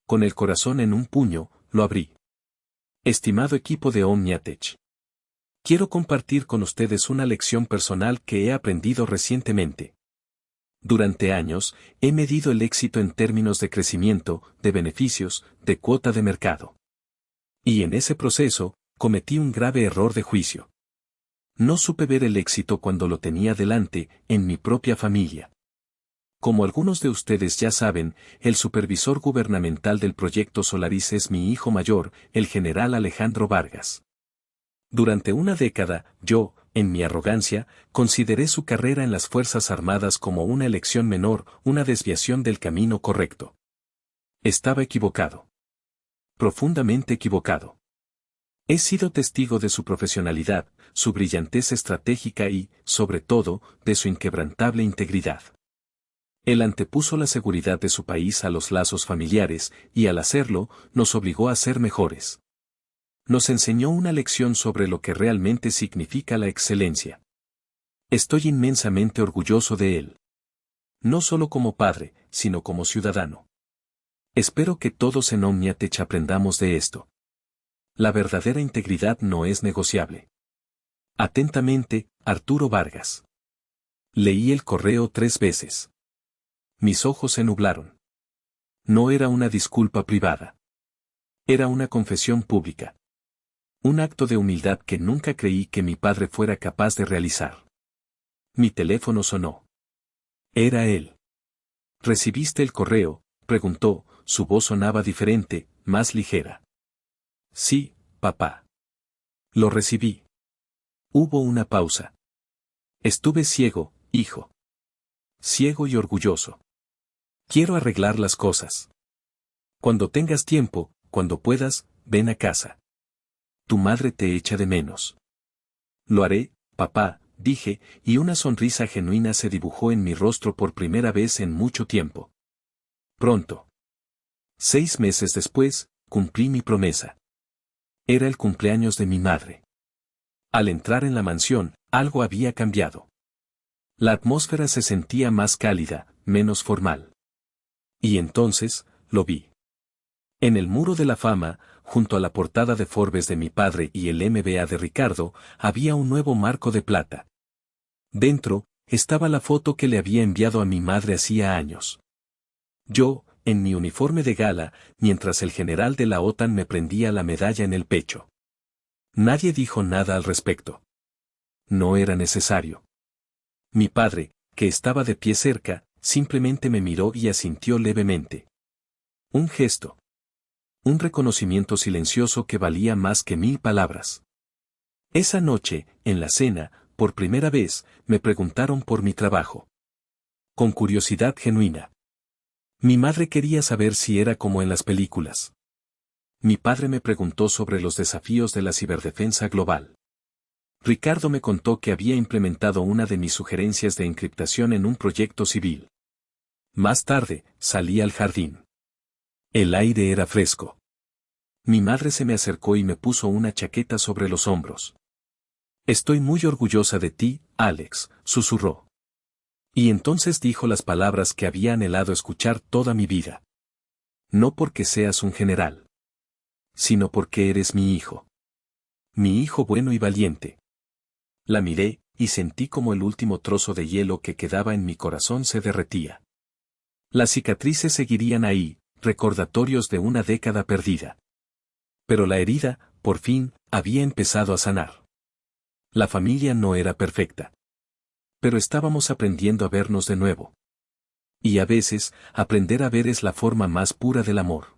Con el corazón en un puño, lo abrí. Estimado equipo de Omniatech. Quiero compartir con ustedes una lección personal que he aprendido recientemente. Durante años, he medido el éxito en términos de crecimiento, de beneficios, de cuota de mercado. Y en ese proceso, cometí un grave error de juicio. No supe ver el éxito cuando lo tenía delante, en mi propia familia. Como algunos de ustedes ya saben, el supervisor gubernamental del proyecto Solaris es mi hijo mayor, el general Alejandro Vargas. Durante una década, yo, en mi arrogancia, consideré su carrera en las Fuerzas Armadas como una elección menor, una desviación del camino correcto. Estaba equivocado. Profundamente equivocado. He sido testigo de su profesionalidad, su brillantez estratégica y, sobre todo, de su inquebrantable integridad. Él antepuso la seguridad de su país a los lazos familiares, y al hacerlo, nos obligó a ser mejores. Nos enseñó una lección sobre lo que realmente significa la excelencia. Estoy inmensamente orgulloso de él. No solo como padre, sino como ciudadano. Espero que todos en Omniatech aprendamos de esto. La verdadera integridad no es negociable. Atentamente, Arturo Vargas. Leí el correo 3 veces. Mis ojos se nublaron. No era una disculpa privada. Era una confesión pública. Un acto de humildad que nunca creí que mi padre fuera capaz de realizar. Mi teléfono sonó. Era él. ¿Recibiste el correo?, preguntó, su voz sonaba diferente, más ligera. Sí, papá. Lo recibí. Hubo una pausa. Estuve ciego, hijo. Ciego y orgulloso. Quiero arreglar las cosas. Cuando tengas tiempo, cuando puedas, ven a casa. Tu madre te echa de menos. Lo haré, papá, dije, y una sonrisa genuina se dibujó en mi rostro por primera vez en mucho tiempo. Pronto. 6 meses después, cumplí mi promesa. Era el cumpleaños de mi madre. Al entrar en la mansión, algo había cambiado. La atmósfera se sentía más cálida, menos formal. Y entonces, lo vi. En el muro de la fama, junto a la portada de Forbes de mi padre y el MBA de Ricardo, había un nuevo marco de plata. Dentro, estaba la foto que le había enviado a mi madre hacía años. Yo, en mi uniforme de gala, mientras el general de la OTAN me prendía la medalla en el pecho. Nadie dijo nada al respecto. No era necesario. Mi padre, que estaba de pie cerca, simplemente me miró y asintió levemente. Un gesto. Un reconocimiento silencioso que valía más que 1000 palabras. Esa noche, en la cena, por primera vez, me preguntaron por mi trabajo. Con curiosidad genuina. Mi madre quería saber si era como en las películas. Mi padre me preguntó sobre los desafíos de la ciberdefensa global. Ricardo me contó que había implementado una de mis sugerencias de encriptación en un proyecto civil. Más tarde, salí al jardín. El aire era fresco. Mi madre se me acercó y me puso una chaqueta sobre los hombros. Estoy muy orgullosa de ti, Alex, susurró. Y entonces dijo las palabras que había anhelado escuchar toda mi vida. No porque seas un general, sino porque eres mi hijo. Mi hijo bueno y valiente. La miré, y sentí como el último trozo de hielo que quedaba en mi corazón se derretía. Las cicatrices seguirían ahí, recordatorios de una década perdida. Pero la herida, por fin, había empezado a sanar. La familia no era perfecta. Pero estábamos aprendiendo a vernos de nuevo. Y a veces, aprender a ver es la forma más pura del amor.